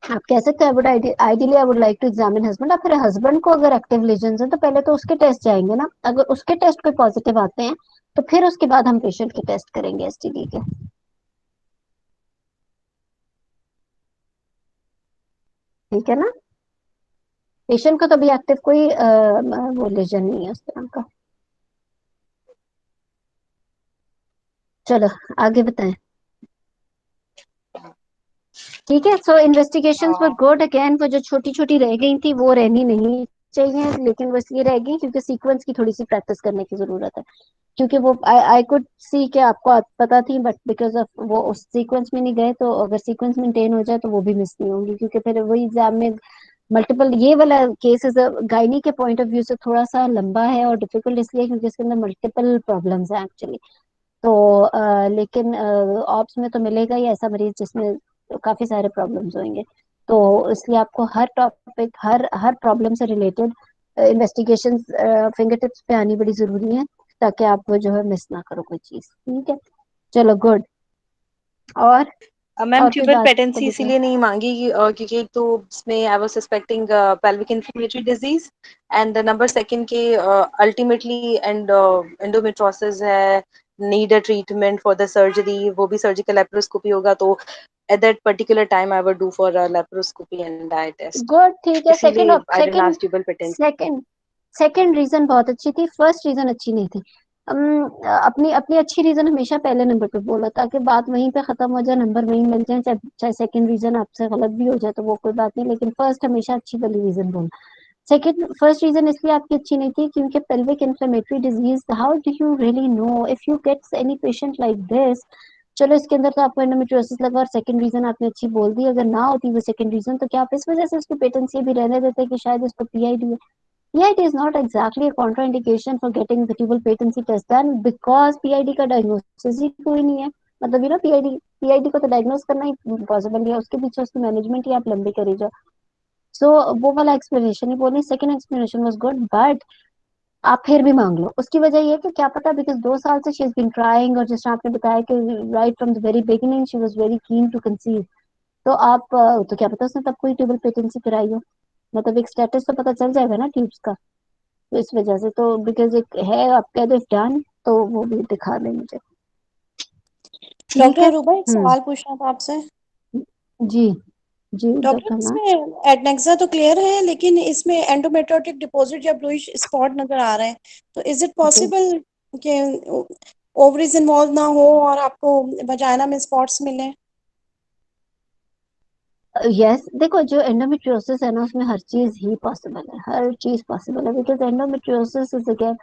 आप कह सकते हैं ideally I would like to examine husband. अब फिर हस्बैंड को अगर एक्टिव लीजन्स हैं, तो पहले तो उसके टेस्ट जाएंगे ना। अगर उसके टेस्ट कोई पॉजिटिव आते हैं, तो फिर उसके बाद हम पेशेंट के टेस्ट करेंगे एसटीडी के। ठीक है ना? पेशेंट को तो अभी एक्टिव कोई वो लीजन नहीं है उस तरह का। चलो आगे बताएं। ठीक है, सो इन्वेस्टिगेशंस वर गुड। अगेन वो जो छोटी छोटी रह गई थी वो रहनी नहीं चाहिए, लेकिन वो इसलिए रह गई क्योंकि सीक्वेंस की थोड़ी सी प्रैक्टिस करने की जरूरत है। क्योंकि वो आई कुड सी कि आपको पता थी, बट बिकॉज ऑफ वो उस सीक्वेंस में नहीं गए, तो अगर सीक्वेंस मेंटेन हो जाए तो वो भी मिस नहीं होंगी, क्योंकि फिर वही एग्जाम में मल्टीपल, ये वाला केस इज गायनी के पॉइंट ऑफ व्यू से थोड़ा सा लंबा है और डिफिकल्ट इसलिए क्योंकि इसके अंदर मल्टीपल प्रॉब्लम्स हैं एक्चुअली। तो लेकिन ऑप्स में तो मिलेगा ही ऐसा मरीज जिसमें काफी सारे प्रॉब्लम्स होंगे। तो इसलिए आपको हर टॉपिक, हर हर प्रॉब्लम से रिलेटेड इन्वेस्टिगेशन फिंगर टिप्स पे आनी बड़ी जरूरी है, ताकि आप वो जो है मिस ना करो कोई चीज। ठीक है, चलो गुड। और मैम और कोई ट्यूबल बात को पेटेंसी लेकर? इसीलिए नहीं मांगी क्योंकि एक तो इसमें I was suspecting pelvic inflammatory disease, and number second के अल्टीमेटली एंडोमेट्रोसिस है, need a treatment for the surgery, वो भी सर्जिकल लेप्रोस्कोपी होगा, तो at that particular time I would do for laparoscopy and I test. Good, ठीक है। इसीलिए I didn't second ask tubal patency. Second second reason बहुत अच्छी थी, फर्स्ट रीजन अच्छी नहीं थी। अपनी अपनी अच्छी रीजन हमेशा पहले नंबर पे बोलो, ताकि बात वहीं पे खत्म हो जाए, नंबर वहीं मिल जाए। चाहे चाहे सेकंड रीजन आपसे गलत भी हो जाए तो वो कोई बात नहीं, लेकिन फर्स्ट हमेशा अच्छी वाली रीजन बोलो। सेकंड फर्स्ट रीजन इसलिए आपकी अच्छी नहीं थी क्योंकि pelvic inflammatory disease, how do you really know if you get any patient like this. चलो इसके अंदर तो आपको एंडोमेट्रियोसिस लगा, और सेकंड रीजन आपने अच्छी बोल दी। अगर ना होती वो सेकंड रीजन, तो क्या आप इस वजह से उसकी पेटेंसी भी रहने देते कि शायद इसको पीआईडी है? Yeah, it is not exactly a contraindication for getting the tubal patency test done because PID का diagnosis ही कोई नहीं है। मतलब यू नो पीआईडी को तो डायग्नोस करना ही पॉसिबल नहीं है, उसके पीछे उसकी मैनेजमेंट ही आप लंबी करी जाओ। सो वो वाला एक्सप्लेनेशन ही बोली। Second explanation was good, but आप फिर भी मांग लो। उसकी वजह ये है कि क्या पता, बिकॉज 2 साल से शी हैज बीन ट्राइंग, और जैसे आपने बताया कि right from the very beginning she was very keen to conceive. तो आप तो क्या पता उसने तब कोई ट्यूबल पेटेंसी कराई हो। मतलब एक स्टेटस तो पता चल जाएगा ना ट्यूब्स का। तो इस वजह से तो, बिकॉज एक है, आप कह दो डन, तो वो भी दिखा दे मुझे। ठीक डॉक्टर है। अरूबा, एक सवाल पूछना था आपसे। जी जी डॉक्टर, डॉक्टर ना। इसमें एडनेक्सा तो क्लियर है, लेकिन इसमें एंडोमेट्रोटिक डिपॉजिट या ब्लूइश स्पॉट नजर आ रहे हैं। तो इज इट ओके, पॉसिबल कि ओवरीज इन्वॉल्व ना हो और आपको वजाइना में स्पॉट्स मिले? यस, देखो जो एंडोमेट्रियोसिस है ना, उसमें हर चीज ही पॉसिबल है, हर चीज पॉसिबल है, बिकॉज एंडोमेट्रियोसिस इज अगेन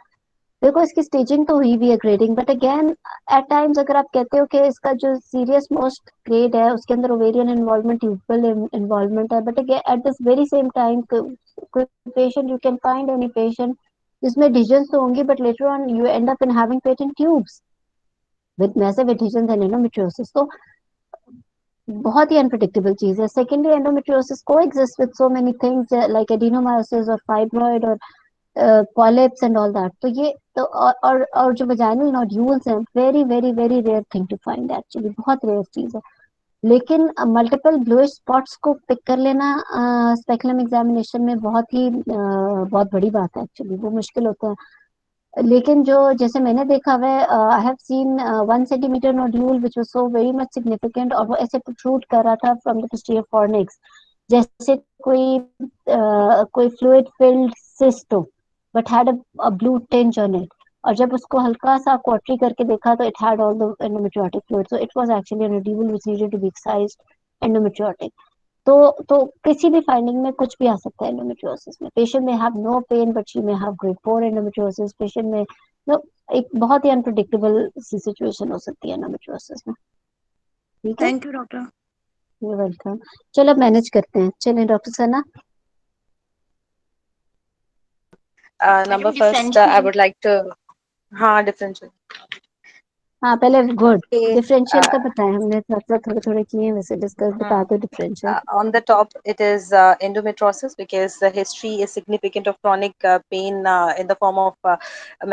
देखो इसकी स्टेजिंग तो हुई भी है, grading, but again at times अगर आप कहते हो कि इसका जो सीरियस मोस्ट ग्रेड है उसके अंदर ओवेरियन इन्वॉल्वमेंट, ट्यूबल इन्वॉल्वमेंट है, but again at this very same time कोई patient, you can find any patient जिसमें डिजन्स तो होंगी but later on you end up in having patent tubes with massive adhesions and endometriosis. तो बहुत ही unpredictable चीज है। Secondly, endometriosis coexist with so many things like adenomyosis और fibroid और पॉलिप्स एंड ऑल दैट। तो ये तो और जो वजाइनल नोड्यूल्स हैं, very very very rare thing to find, actually बहुत रेयर चीज है। लेकिन मल्टीपल ब्लूइश स्पॉट्स को पिक कर लेना स्पेकुलम एग्जामिनेशन में बहुत बड़ी बात है, एक्चुअली वो मुश्किल होता है। लेकिन जो जैसे मैंने देखा हुआ है, I have seen 1 centimetre nodule which was so very much significant, और वो ऐसे प्रोट्रूड कर रहा था फ्रॉम द posterior fornix, जैसे कोई फ्लूइड फिल्ड सिस्ट हो but had a blue tinge on it. और जब उसको हल्का सा क्वार्टरी करके देखा तो it had all the endometriotic fluid, so it was actually a nodule which needed to be excised, endometriotic। तो किसी भी फाइंडिंग में कुछ भी आ सकता है एंडोमेट्रियोसिस में। Patient may have no pain but she may have grade 4 endometriosis. Patient may no, एक बहुत ही अनप्रिडिक्टेबल सी सिचुएशन हो सकती है एंडोमेट्रियोसिस में। ठीक है, thank you doctor. You welcome. चलो अब मैनेज करते हैं, चलिए doctor Sana. Number madam first, I differential would like to, हाँ, differential. हाँ पहले गुड, Okay, डिफरेंशियल का बताएं, हमने थोड़े थोड़े किए हैं वैसे डिस्कस, बता hmm. दो differential. On the top, it is endometriosis because the history is significant of chronic pain in the form of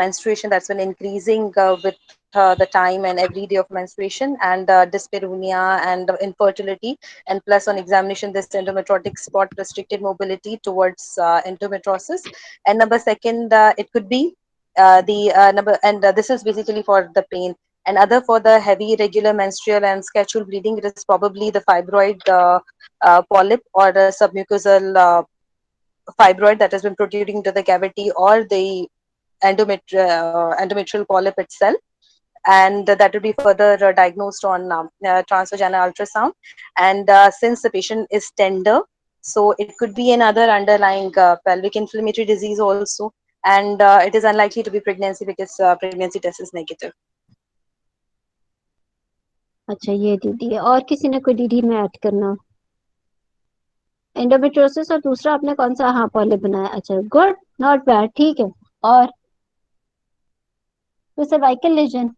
menstruation that's been increasing with the time and every day of menstruation, and dyspareunia and infertility. And plus, on examination, this endometriotic spot restricted mobility towards endometriosis. And number second, it could be the number, and this is basically for the pain. And other for the heavy irregular menstrual and scheduled bleeding, it is probably the fibroid polyp or a submucosal fibroid that has been protruding to the cavity, or the endometrial polyp itself. And that will be further diagnosed on transvaginal ultrasound. And since the patient is tender, so it could be another underlying pelvic inflammatory disease also. And it is unlikely to be pregnancy because pregnancy test is negative. अच्छा ये DD है, और किसी ने कोई DD में add करना? Endometriosis और दूसरा आपने कौन सा? हाँ पॉलिप बनाया, अच्छा गुड, नॉट बैड, ठीक है। और तो सर्वाइकल लेजन,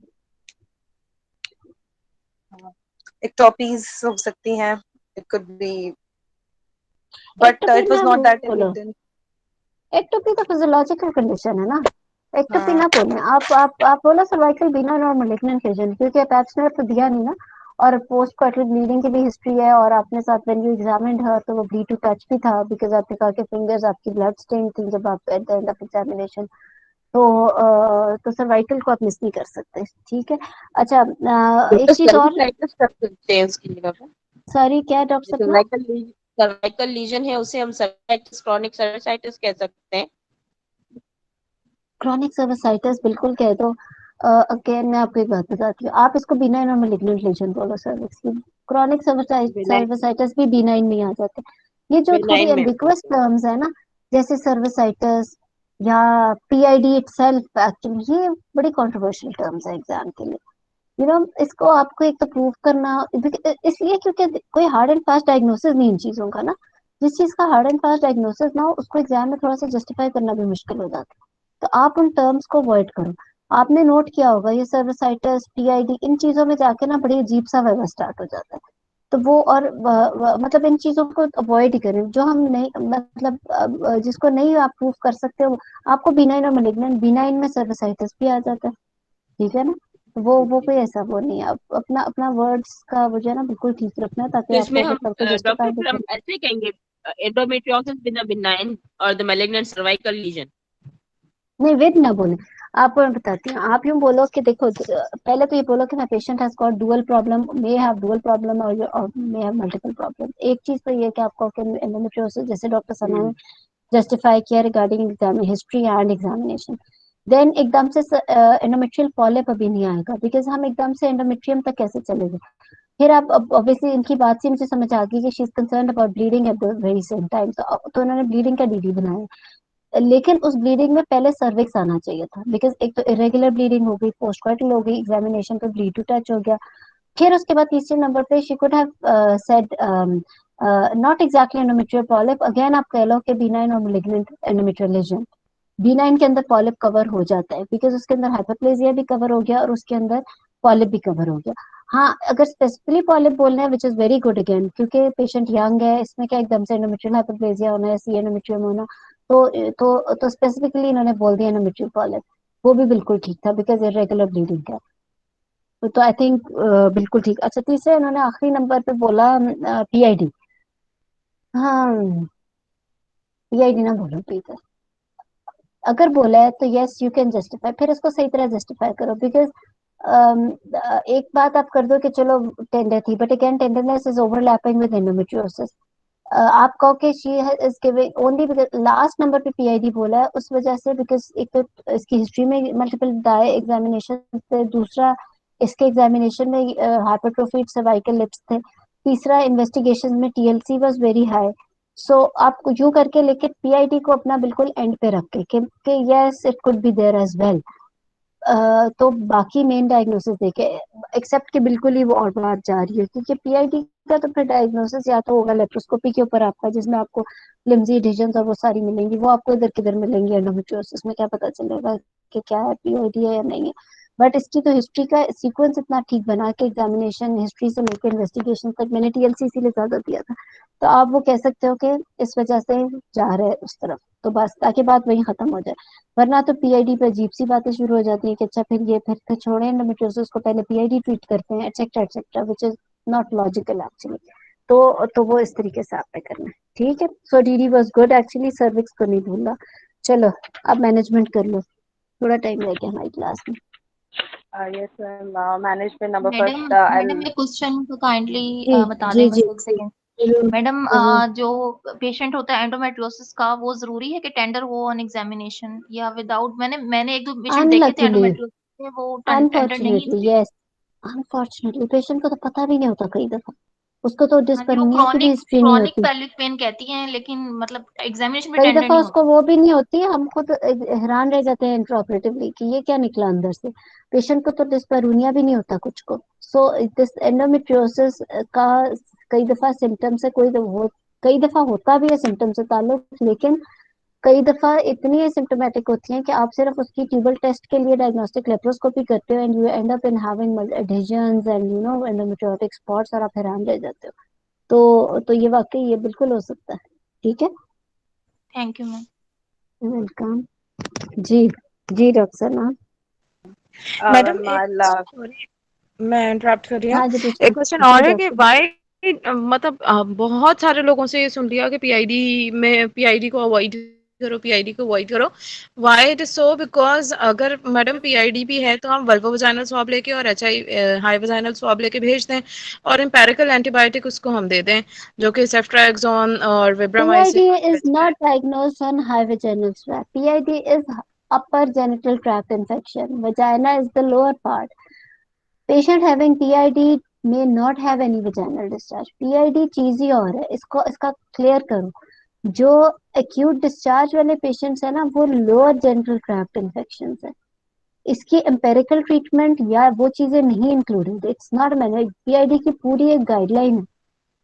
Ectopies हो सकती हैं, it could be, but ectopy it ना was not that बोलो, evident. एक्टोपी तो फिजियोलॉजिकल कंडीशन है ना, एक्टोपी हाँ, ना बोले आप बोलो सर्वाइकल बिना और malignant लेजन, क्योंकि पैप्समेयर तो दिया नहीं ना, और पोस्ट कॉर्टल ब्लीडिंग की भी हिस्ट्री है, और आपने साथ व्हेन यू एग्जामिन्ड हर तो वो ब्लीड टू टच भी था, बिकॉज आपने कहा कि फिंगर्स आपकी ब्लड स्टेन थी जब आप at the end of examination. तो सर्वाइकल को आप मिस नहीं कर सकते, ठीक है। अच्छा एक डॉक्टर चीज और, सर्विसाइटिस कर सकते हैं उसकी जगह पे। सॉरी क्या डॉक्टर सपना? सर्वाइकल लीजन है, उसे हम सर्वाइटिस, क्रॉनिक सर्विसाइटिस कह सकते हैं। क्रॉनिक सर्विसाइटिस बिल्कुल कह दो। अगेन मैं आपको एक बात बताती हूँ, आप इसको बिनाइन और malignant लेजन बोलो सर्विक्स की। क्रॉनिक बेनाइन, सर्विसाइटिस भी बिनाइन में आ जाते हैं। ये जो थोड़ी बेनाइन में एम्बिगुअस टर्म्स है ना, जैसे सर्विसाइटिस या पीआईडी इटसेल्फ, एक्चुअली ये बड़ी कंट्रोवर्शियल टर्म्स है एग्जाम के लिए। इसको आपको एक तो प्रूव करना, इसलिए क्योंकि कोई हार्ड एंड फास्ट डायग्नोसिस नहीं इन चीजों का ना। जिस चीज का हार्ड एंड फास्ट डायग्नोसिस ना हो उसको एग्जाम में थोड़ा सा जस्टिफाई करना भी मुश्किल हो जाता है। तो आप उन टर्म्स को अवॉइड करो। आपने नोट किया होगा ये सर्विसाइटिस, पीआईडी, इन चीजों में जाके ना बड़ी अजीब सा वाइवा स्टार्ट हो जाता है। तो वो और मतलब इन चीजों को अवॉइड ही करें, जो हम नहीं मतलब जिसको नहीं आप प्रूव कर सकते हो। आपको बिनाइन और malignant, बिनाइन में सर्विसाइटिस भी आ जाता है, ठीक है ना। तो वो कोई ऐसा वो नहीं है, आप अपना अपना वर्ड्स का वो जो है ना बिल्कुल ठीक रखना है, ताकि तो इसमें आपको हम अगर कल को डॉक्टर जस्टिफाई फिर हम भी। ऐसे कहेंगे एंडोमेट्रियोसिस बिना बिनाइन और द मैलिग्नेंट सर्वाइकल लीजन। नहीं विद ना बोले, आपको मैं बताती हूँ। आप यूँ बोलो कि देखो, पहले तो ये बोलो कि my patient has got dual problem, may have dual problem और मे हैव मल्टीपल प्रॉब्लम। एक चीज तो ये कि आपको एंडोमेट्रियोसिस जैसे डॉक्टर सना ने जस्टिफाई किया regarding exam history and examination. Then एकदम से एंडोमेट्रियल पॉलिप अभी नहीं आएगा, बिकॉज हम एकदम से एंडोमेट्रियम तक कैसे चले गए। फिर आप ऑब्वियसली इनकी बात से मुझे समझ आ गई कि she is concerned about bleeding at the very same time, तो उन्होंने ब्लीडिंग का डीडी बनाया। लेकिन उस ब्लीडिंग में पहले सर्विक्स आना चाहिए था, बिकॉज एक तो इरेगुलर ब्लीडिंग हो गई, पोस्टकॉइटल हो गई, एग्जामिनेशन पे ब्लीड टू टच हो गया। फिर उसके बाद तीसरे नंबर पे she could have said not exactly endometrial polyp, again आप कह लो कि बिनाइन और malignant एंडोमेट्रियल लेजन। B9 के अंदर पॉलिप कवर हो जाता है बिकॉज उसके अंदर हाइपरप्लेजिया भी कवर हो गया और उसके अंदर पॉलिप भी कवर हो गया। हाँ, अगर स्पेसिफिकली पॉलिप बोलना है which is very good again, क्योंकि पेशेंट यंग है, इसमें क्या एकदम से एंडोमेट्रियल हाइपरप्लेजिया होना है, सी एंडोमेट्रियम होना, तो स्पेसिफिकली इन्होंने बोल दिया एंडोमेट्रियल पॉलिप, वो भी बिल्कुल ठीक था बिकॉज इरेगुलर ब्लीडिंग है। तो आई थिंक बिल्कुल ठीक। अच्छा, तीसरे इन्होंने आखिरी नंबर पे बोला PID। हाँ, PID ना बोलो प्लीज, अगर बोला है तो यस यू कैन जस्टिफाई, फिर उसको सही तरह जस्टिफाई करो बिकॉज एक बात आप कर दो कि चलो टेंडर थी, but again tenderness is overlapping with endometriosis. आप कहो कि she is giving only because last number पे PID बोला है उस वजह से, बिकॉज एक तो इसकी हिस्ट्री में मल्टीपल डाई एग्जामिनेशन थे, दूसरा इसके एग्जामिनेशन में हाइपरट्रोफिड सर्वाइकल लिप्स थे, तीसरा इन्वेस्टिगेशन में TLC वाज वेरी हाई। सो आप यूं करके लेके PID को अपना बिल्कुल एंड पे रख के कि yes it could be there as well, तो बाकी मेन डायग्नोसिस देखे, एक्सेप्ट कि बिल्कुल ही वो और बात जा रही है, क्योंकि PID का तो फिर डायग्नोसिस या तो होगा लेप्रोस्कोपी के ऊपर आपका, जिसमें आपको फ्लिम्जी एडिशंस और वो सारी मिलेंगी, वो आपको इधर किधर मिलेंगी, एंडोमेट्रियोसिस में क्या पता चलेगा कि क्या है, PID है या नहीं है। बट इसकी तो हिस्ट्री का सीक्वेंस इतना ठीक बना के एग्जामिनेशन हिस्ट्री से लेकर इन्वेस्टिगेशन तक मैंने TLC इसीलिए ज्यादा दिया था, तो आप वो कह सकते हो कि इस वजह से जा रहे हैं उस तरफ, तो बस ताकि बात वही खत्म हो जाए। वरना तो PID पे अजीब सी बातें शुरू हो जाती है कि अच्छा फिर छोड़े एंडोमेट्रियोसिस को, पहले PID ट्रीट करते हैं etcetera etcetera, which is not logical actually. तो वो इस तरीके से आपने करना है, ठीक है। सो DD was good actually, cervix को नहीं भूलना। चलो अब मैनेजमेंट कर लो, थोड़ा टाइम रह गया हमारी क्लास में। Yes, ma'am. Management number madam first. Madam ये क्वेश्चन को काइंडली जी बता दें जी बस जी एक सेकेंड। जरूर मैडम जरूर। जो पेशेंट होता है एंडोमेट्रियोसिस का, वो जरूरी है कि टेंडर हो ऑन एग्जामिनेशन या विदाउट? मैंने एक दो पेशेंट देखे थे अनलकीली, एंडोमेट्रियोसिस के, वो टेंडर नहीं अनफॉर्चुनेटली थे। यस, अनफॉर्चुनेटली पेशेंट को तो पता भी नहीं होता कई दफा, उसको तो हाँ जी, वो डिस्परमिया की भी क्रॉनिक हिस्ट्री नहीं क्रॉनिक होती, पेल्विक पेन कहती हैं, लेकिन मतलब एग्जामिनेशन में कई टेंडर दफा नहीं उसको होता। वो भी नहीं होती, हम खुद हैरान रह जाते हैं इंट्राऑपरेटिवली कि ये क्या निकला अंदर से। पेशेंट को तो डिस्पैरूनिया भी नहीं होता कुछ को। सो दिस एंडोमेट्रियोसिस का कई दफा सिम्टम से कई दफा होता भी है सिम्टम से ताल्लुक, लेकिन कई दफा इतनी एसिम्टोमेटिक होती हैं कि आप सिर्फ उसकी ट्यूबल टेस्ट के लिए डायग्नोस्टिक लेप्रोस्कोपी करते हो and you end up in having adhesions and you know endometriotic spots, और आप हैरान रह जाते हो। तो ये वाकई ये बिल्कुल हो सकता है, ठीक है। Thank you ma'am. वेलकम। जी जी डॉक्टर सना। मैडम Ma'am, एक I'll, सॉरी, मैं इंटरप्ट कर रही हूँ। हाँ जी पूछे, एक क्वेश्चन जी और है कि डॉक्टर। वाई मतलब बहुत सारे लोगों से ये सुन लिया कि पीआईडी को अवॉइड करो, पीआईडी को अवॉइड करो। Why it is so? Because अगर मैडम पीआईडी भी है तो हम वल्वो वजाइनल स्वाब लेके और हाई वजाइनल स्वाब लेके भेज दें और एम्पेरिकल एंटीबायोटिक उसको हम दे दें, जो कि सेफ्ट्राक्सोन और PID विब्रामाइसिन। is not diagnosed on high vaginal swab. PID is upper genital tract infection. Vagina is the lower part. Patient having PID may not have any vaginal discharge. PID चीज ही और है, इसका क्लियर करो। जो acute discharge वाले patients है ना, वो लोअर जेनिटल ट्रैक्ट इन्फेक्शन है। इसकी एम्पेरिकल ट्रीटमेंट या वो चीजें नहीं included, it's not manage. PID की पूरी एक गाइडलाइन है,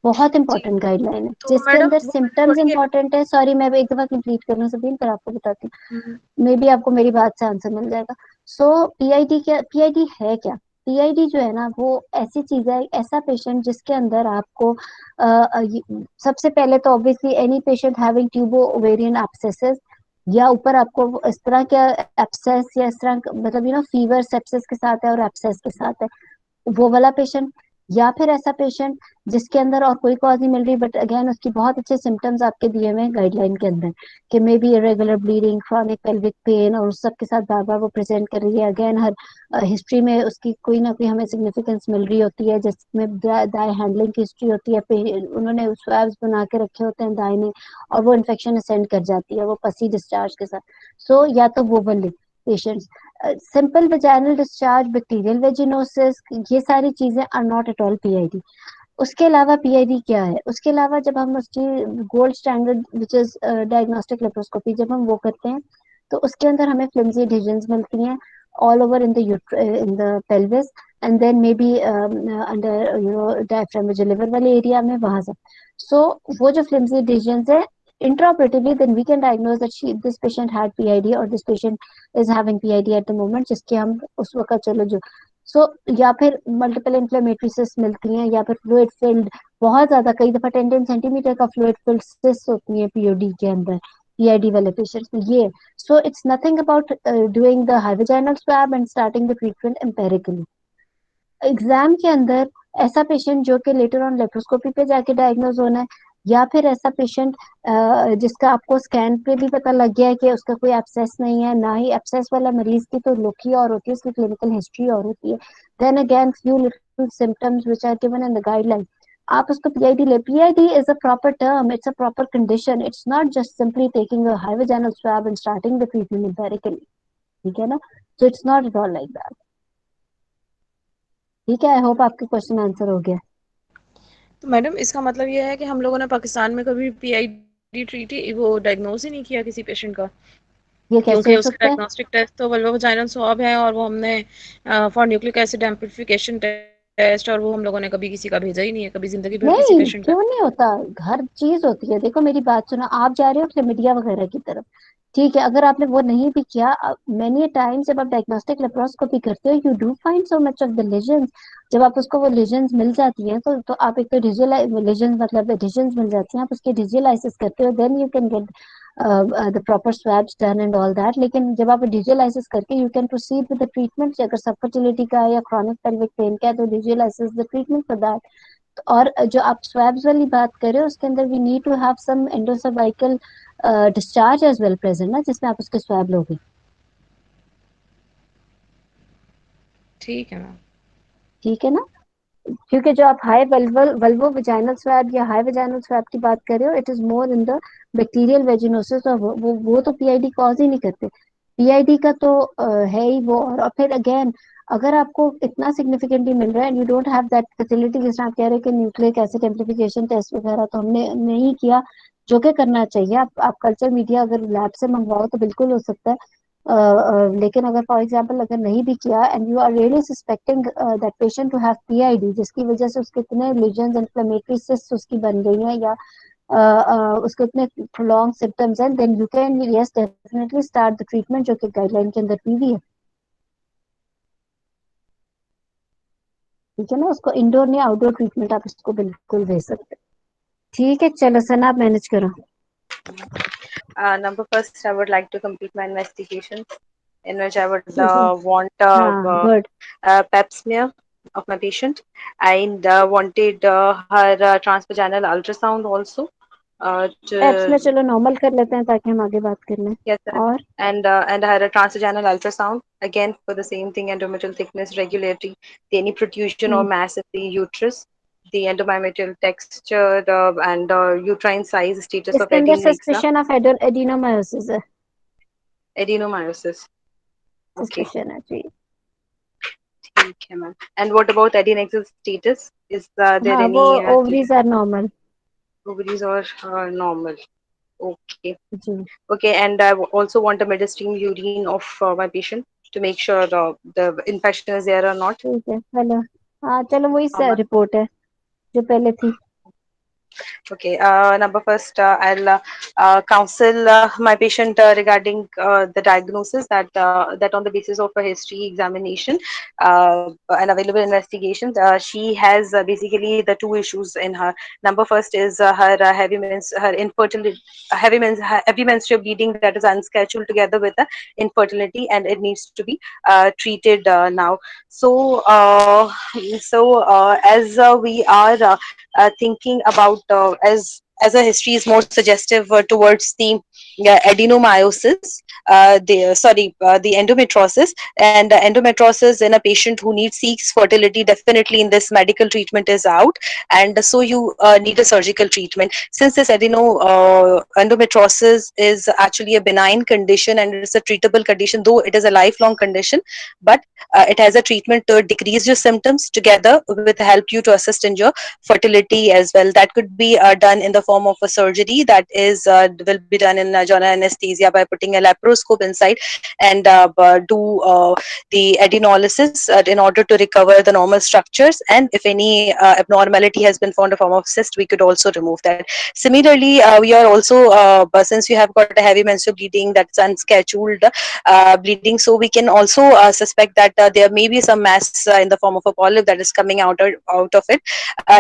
बहुत जी, इंपॉर्टेंट गाइडलाइन है, तो जिसके मैडम अंदर वो मैं सिम्टम्स थोड़ी इंपॉर्टेंट है। सॉरी मैं एक दफा कंप्लीट कर लूं सबीन, फिर आपको बताती हम्म, हूँ, मे बी आपको मेरी बात से आंसर मिल जाएगा। सो PID है क्या? PID जो है ना, वो ऐसी चीज है, ऐसा पेशेंट जिसके अंदर आपको सबसे पहले तो obviously any patient having ट्यूबो ovarian एब्सेसेस, या ऊपर आपको इस तरह का एब्सेस या इस तरह मतलब फीवर सेप्सिस के साथ है और एब्सेस के साथ है, वो वाला पेशेंट। या फिर ऐसा पेशेंट जिसके अंदर और कोई कॉज नहीं मिल रही, बट अगेन उसकी बहुत अच्छे सिम्टम्स आपके दिए हुए गाइडलाइन के अंदर कि may be irregular bleeding, chronic pelvic pain, और उस सब के साथ बार बार वो प्रेजेंट कर रही है। अगेन हर हिस्ट्री में उसकी कोई ना कोई हमें सिग्निफिकेंस मिल रही होती है, जिसमें दाएं हैंडलिंग की हिस्ट्री होती है, उन्होंने स्वैब्स बना के रखे होते हैं दाहिने, और वो इन्फेक्शन असेंड कर जाती है वो पसी डिस्चार्ज के साथ। सो या तो वो वाले patients, simple vaginal discharge, bacterial vaginosis, ये सारी चीजें are not at all PID। उसके अलावा पीआईडी क्या है, उसके अलावा जब हम उसकी gold standard which is diagnostic laparoscopy जब हम वो करते हैं तो उसके अंदर हमें फ्लिमजी एडहेजन्स मिलती हैं all over in the pelvis and then maybe under diaphragm जो liver वाले एरिया में वहां से so वो जो flimsy adhesions है intraoperatively then we can diagnose that this patient had PID or this patient is having PID at the moment जिसके हम उस वक्त चलो जो सो या फिर मल्टीपल इन्फ्लेमेटरी सिस्ट मिलती हैं या फिर फ्लूइड फिल्ड बहुत ज्यादा कई दफा 10 सेंटीमीटर का फ्लूइड फिल्ड सिस्ट होती है पीओडी के अंदर पीआईडी वाले पेशेंट्स में ये so it's nothing about doing the high vaginal swab and starting the treatment empirically exam के अंदर ऐसा पेशेंट जो कि लेटर ऑन लेप्रोस्कोपी पे जाके डायग्नोज होना है या फिर ऐसा पेशेंट जिसका आपको स्कैन पे भी पता लग गया है कि उसका कोई एब्सेस नहीं है ना ही एब्सेस वाला मरीज की तो लुक ही और होती है उसकी क्लिनिकल हिस्ट्री और होती है then again few little symptoms which are given in the guideline आप उसको पीआईडी ले PID is a proper term it's a proper condition it's not just simply taking a high vaginal swab and starting the treatment empirically ठीक है ना so it's not at all like that ठीक है I hope आपके question answer हो गया तो madam इसका मतलब ये है कि हम लोगों ने पाकिस्तान में कभी पीआईडी ट्रीट वो डायग्नोज ही नहीं किया किसी पेशेंट का, ये कैसे क्योंकि हो उसका सकता है डायग्नोस्टिक टेस्ट तो वल्वोवाजाइनल स्वैब है और वो हमने for nucleic acid amplification test और वो हम लोगों ने कभी किसी का भेजा ही नहीं है कभी जिंदगी भर किसी नहीं पेशेंट का। क्यों नहीं होता हर चीज होती है देखो मेरी बात सुनो आप जा रहे हो क्लेमिडिया वगैरह की तरफ ठीक है अगर आपने वो नहीं भी किया मेनी टाइम जब आप डायग्नोस्टिक लेप्रोस्कोपी करते हो you do find so much of the lesions जब आप उसको वो लेजन्स मिल जाती हैं तो आप एक लेजन्स मतलब एडिशंस मिल जाती हैं आप उसके डिजिटलाइसिस करते हो then you can get the proper swabs done and all that लेकिन जब आप डिजिटलाइसिस करके you can proceed with the treatment अगर सब फर्टिलिटी का है या chronic pelvic pain का है तो डिजिटलाइसिस the treatment for that और जो आप स्वैब्स वाली बात कर रहे हो उसके अंदर we need to have some endocervical discharge as well present ना जिसमें आप उसके स्वैब लोगे ठीक है मैम। ठीक है ना क्योंकि जो आप हाई वल्वो वेजाइनल स्वैब या हाई वेजाइनल स्वैब की बात कर रहे हो it is more in the bacterial vaginosis और वो तो पीआईडी कॉज ही नहीं करते पीआईडी का तो है ही वो और फिर अगेन अगर आपको इतना सिग्निफिकेंटली मिल रहा है and you don't have that facility जिस तरह आप कह रहे हैं कि न्यूक्लिक एसिड एम्प्लीफिकेशन टेस्ट वगैरह तो हमने नहीं किया जो कि करना चाहिए आप कल्चर मीडिया अगर लैब से मंगवाओ तो बिल्कुल हो सकता है लेकिन अगर फॉर एग्जांपल अगर नहीं भी किया and you are really suspecting that patient to have PID जिसकी वजह से उसके इतने लीजन्स इन्फ्लेमेटरी सिस्ट उसकी बन गई हैं या उसके इतने प्रोलॉन्ग सिम्टम्स हैं then you can yes definitely start the treatment जो कि गाइडलाइन के अंदर दी हुई है ठीक है ना उसको इंडोर नहीं आउटडोर ट्रीटमेंट आप इसको बिल्कुल दे सकते हैं ठीक है चलो सना आप मैनेज करो Number first, I would like to complete my investigation, in which I would ठीक है want हाँ good pap smear of my patient. I wanted her transvaginal ultrasound also. Apps में To, चलो नॉर्मल कर लेते हैं ताकि हम आगे बात कर लें yes, sir. और And her transvaginal ultrasound again for the same thing: endometrial thickness, regularity, any protrusion or mass in the uterus, the endomyometrial texture, and uterine size, status of इसके अंदर adenexa, सस्पिशन ऑफ एडिनोमायोसिस है adenomyosis. Okay. Suspicion है जी Okay, ma'am. And what about adenexal status? Is there हाँ वो any ovaries are normal ovaries or normal? Okay. जी Okay, and I also want a midstream urine of my patient to make sure the infection is there or not. ठीक है चलो हाँ चलो वही Ma'am. Report है जो पहले थी Okay, number first, I'll counsel my patient regarding the diagnosis that on the basis of a history examination and available investigations, she has basically the two issues in her. Number first is her her infertility, heavy menstrual bleeding that is unscheduled together with infertility, and it needs to be treated now. So, as we are thinking about as as a history is more suggestive towards the adenomyosis, the endometriosis, and endometriosis in a patient who needs seeks fertility, definitely in this medical treatment is out, and so you need a surgical treatment. Since this endometriosis is actually a benign condition and it's a treatable condition, though it is a lifelong condition, but it has a treatment to decrease your symptoms together with help you to assist in your fertility as well. That could be done in the form of a surgery that is will be done in general anesthesia by putting a laparoscope inside and do the adenolysis in order to recover the normal structures, and if any abnormality has been found in the form of cyst, we could also remove that. Similarly, we are also since you have got a heavy menstrual bleeding that's unscheduled bleeding, so we can also suspect that there may be some mass in the form of a polyp that is coming out of it.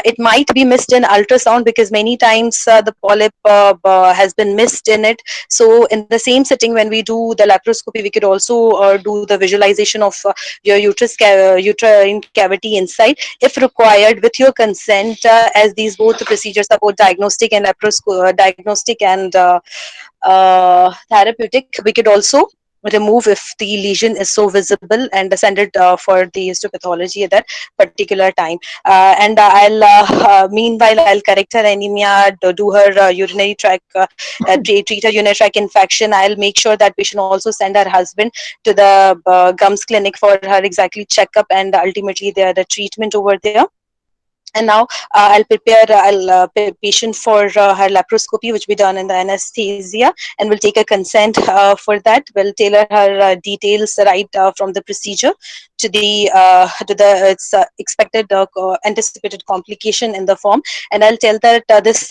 It might be missed in ultrasound because many times the polyp has been missed in it. So in the same setting, when we do the laparoscopy, we could also do the visualization of your uterine cavity inside, if required, with your consent, as these both procedures are both diagnostic and diagnostic and therapeutic. We could also remove if the lesion is so visible and send it for the histopathology at that particular time. And meanwhile, I'll correct her anemia, do her urinary tract, treat her urinary tract infection. I'll make sure that patient also send her husband to the gums clinic for her exactly checkup and ultimately the treatment over there. And now I'll prepare patient for her laparoscopy, which will be done in the anesthesia, and we'll take a consent for that. We'll tailor her details right from the procedure to the its expected anticipated complication in the form, and I'll tell that this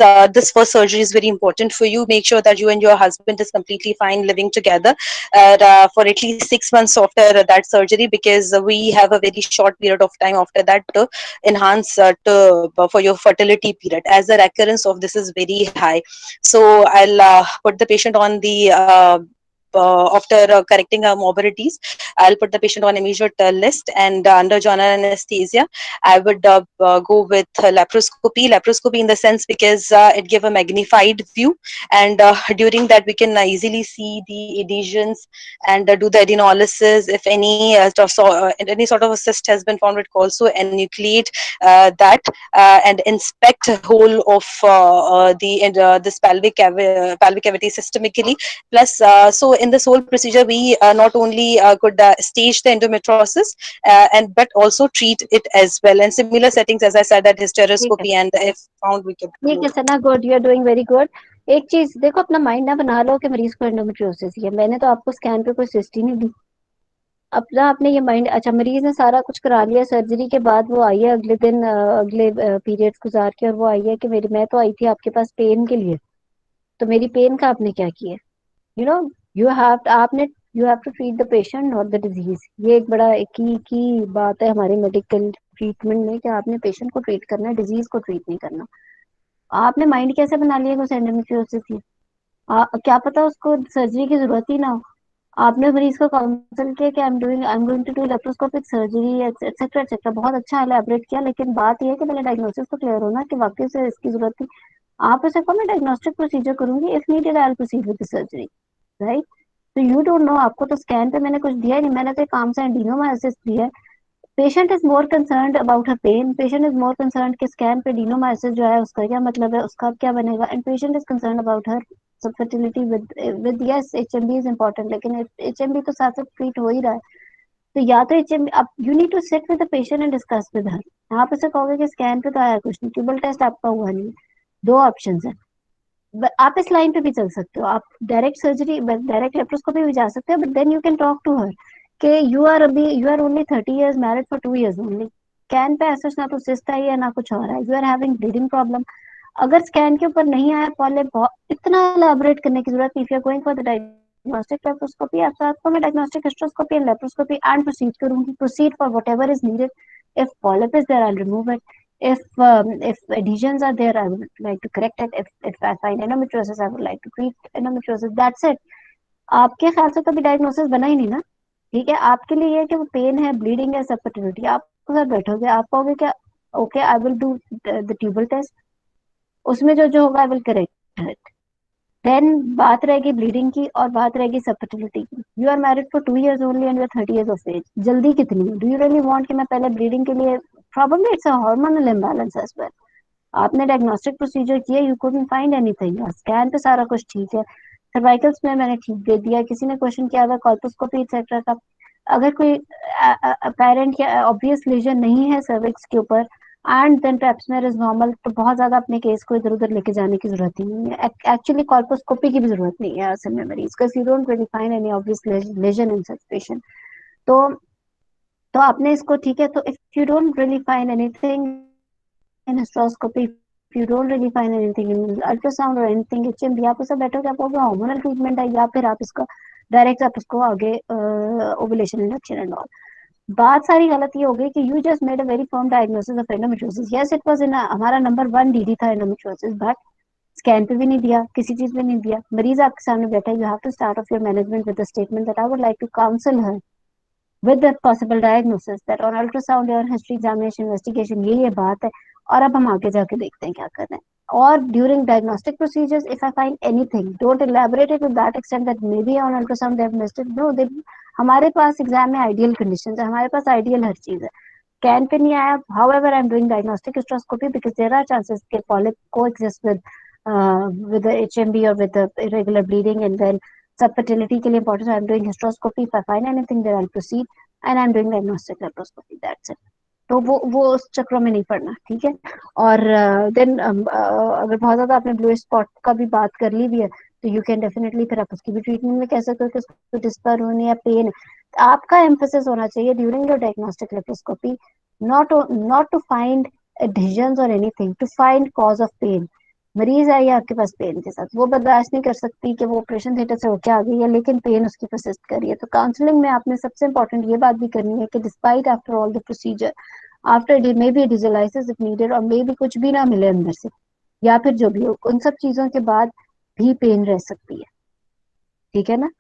first surgery is very important for you. Make sure that you and your husband is completely fine living together for at least 6 months after that surgery, because we have a very short period of time after that to enhance for your fertility period, as the recurrence of this is very high. So I'll put the patient on the after correcting her morbidities, I'll put the patient on immediate list, and under general anesthesia, I would go with laparoscopy. Laparoscopy in the sense because it give a magnified view, and during that we can easily see the adhesions and do the adenolysis. If any sort of a cyst has been found, it could also enucleate that and inspect whole of this pelvic cavity systemically. Plus, so in this whole procedure, we not only could stage the endometriosis and but also treat it as well. And similar settings, as I said, that ठीक है hysteroscopy, and if found, we can ठीक do है Sana, good, you are doing very good. एक चीज देखो, अपना mind ना बना लो कि मरीज को एंडोमेट्रियोसिस है। मैंने तो आपको स्कैन पे कोई सिस्ट ही नहीं दी। अपना आपने ये माइंड, अच्छा मरीज ने सारा कुछ करा लिया, सर्जरी के बाद वो आई है अगले दिन अगले पीरियड्स गुजार के, और वो आई है कि मेरी, मैं तो आई थी आपके पास पेन के लिए, तो मेरी पेन का आपने क्या किया? You know, you have to treat the patient not the disease. ये एक बड़ा की बात है हमारे मेडिकल ट्रीटमेंट में कि आपने पेशेंट को ट्रीट करना है, डिजीज को ट्रीट नहीं करना। आपने माइंड कैसे बना लिया कि उसे एंडोमेट्रियोसिस थी? क्या पता उसको सर्जरी की जरूरत ही ना हो। आपने मरीज को काउंसिल किया कि I am going to do laparoscopic surgery etcetera etcetera, बहुत अच्छा एलैबोरेट किया, लेकिन बात यह है कि पहले डायग्नोसिस तो क्लियर होना कि वाकई से इसकी जरूरत थी। आप उसे कहो मैं डायग्नोस्टिक प्रोसीजर करूंगी, if needed I will proceed with the surgery, right? तो यू डोंट नो, आपको तो स्कैन पे मैंने कुछ दिया नहीं, मैंने तो एक काम से एडिनोमायोसिस दिया है। Patient is more concerned about her pain, patient is more concerned कि स्कैन पे एडिनोमायोसिस जो है उसका क्या मतलब है, उसका क्या बनेगा, and patient is concerned about her subfertility with yes HMB is important, लेकिन एचएमबी तो साथ साथ ट्रीट हो ही रहा है। तो या तो एचएमबी, आप you need to sit with the patient and discuss with her. आप उसे कहोगे कि स्कैन पे तो आया कुछ नहीं, ट्यूबल टेस्ट आपका हुआ नहीं, दो ऑप्शन है। आप इस लाइन पे भी चल सकते हो, आप डायरेक्ट सर्जरी, डायरेक्ट लेप्रोस्कोपी भी जा सकते हो, but then you can talk to her कि you are only 30 years married for 2 years only. Scan पे ऐसा ना तो सिस्ट आई है ना कुछ और है, you are having bleeding problem. अगर स्कैन के ऊपर नहीं आया पॉलिप, इतना एलैबोरेट करने की जरूरत नहीं। If you are going for the diagnostic laparoscopy, आपको मैं diagnostic hysteroscopy and laparoscopy and proceed करूंगी, proceed for whatever is needed. If polyp is there, I will remove it. If adhesions are there, I would like to correct it. If I find endometriosis, I would like to treat endometriosis. That's it. आपके ख्याल से कभी diagnosis बना ही नहीं ना, ठीक है? आपके लिए ये है कि वो पेन है, ब्लीडिंग है, सब फर्टिलिटी। आप घर बैठोगे, आप कहोगे क्या, okay I will do the tubal test, उसमें जो जो होगा I will correct it. Then बात रहेगी ब्लीडिंग की और बात रहेगी सबफर्टिलिटी की। You are married for 2 years only and you are 30 years of age, जल्दी कितनी है? डू यू रियली वांट कि मैं पहले ब्लीडिंग के लिए, probably it's a hormonal imbalance as well. आपने डायग्नोस्टिक प्रोसीजर किया, you couldn't find anything, scan पे सारा कुछ ठीक है, सर्वाइकल्स में मैंने ठीक दे दिया, किसी ने क्वेश्चन किया था कॉल्पोस्कोपी एक्सेट्रा का, अगर कोई अपेरेंट या ऑब्वियस लीजन नहीं है सर्विक्स के ऊपर and then pap smear is normal, तो बहुत ज्यादा अपने केस को इधर उधर लेके जाने की जरूरत ही नहीं है। एक्चुअली कॉल्पोस्कोपी की भी जरूरत नहीं है असल में मरीज को, you don't really find any obvious lesion in such patient. तो तो आपने इसको ठीक है, तो if you don't really find anything in hysteroscopy, if you don't really find anything in ultrasound or anything HMB, आप उससे बेटर क्या आपको हार्मोनल ट्रीटमेंट है, या फिर आप इसका डायरेक्ट आप उसको आगे ओवुलेशन इंडक्शन एंड ऑल। बात सारी गलत ये हो गई कि you just made a very firm diagnosis of endometriosis. Yes it was in हमारा नंबर 1 डीडी था एंडोमेट्रियोसिस, बट स्कैन पे भी नहीं दिया, किसी चीज पे नहीं दिया, मरीज आपके सामने बैठा है, you have to start off your management with the statement that I would like to counsel her with the possible diagnosis that on ultrasound or history examination investigation ये बात है, और अब हम आगे जाके देखते हैं क्या कर रहे हैं। और during diagnostic procedures if I find anything, don't elaborate it to that extent that maybe on ultrasound they have missed it, no, they, हमारे पास एग्जाम में आइडियल कंडीशंस है, हमारे पास आइडियल हर चीज है, स्कैन पे नहीं आया, however I'm doing diagnostic hysteroscopy because there are chances that polyp coexist with the HMB or with the irregular bleeding, and then subfertility के लिए important, I'm doing hysteroscopy, if I find anything then I'll proceed and I'm doing diagnostic laparoscopy, that's it। तो वो उस चक्रों में नहीं पड़ना, ठीक है। और देन अगर बहुत ज्यादा आपने ब्लू स्पॉट का भी बात कर ली भी है, तो यू कैन डेफिनेटली फिर आप उसकी भी ट्रीटमेंट में कह सकते हो कि उसको डिस्पर होने या पेन, आपका एम्फेसिस होना चाहिए during your diagnostic laparoscopy not to find adhesions और anything, to find cause of pain. मरीज आई है आपके पास पेन के साथ, वो बर्दाश्त नहीं कर सकती कि वो ऑपरेशन थिएटर से होके आ गई है लेकिन पेन उसकी परसिस्ट कर रही है, तो काउंसलिंग में आपने सबसे इंपॉर्टेंट ये बात भी करनी है कि despite after all the procedure, after may be adhesiolysis if needed और मे बी कुछ भी ना मिले अंदर से, या फिर जो भी हो, उन सब चीजों के बाद भी पेन रह सकती है, ठीक है ना।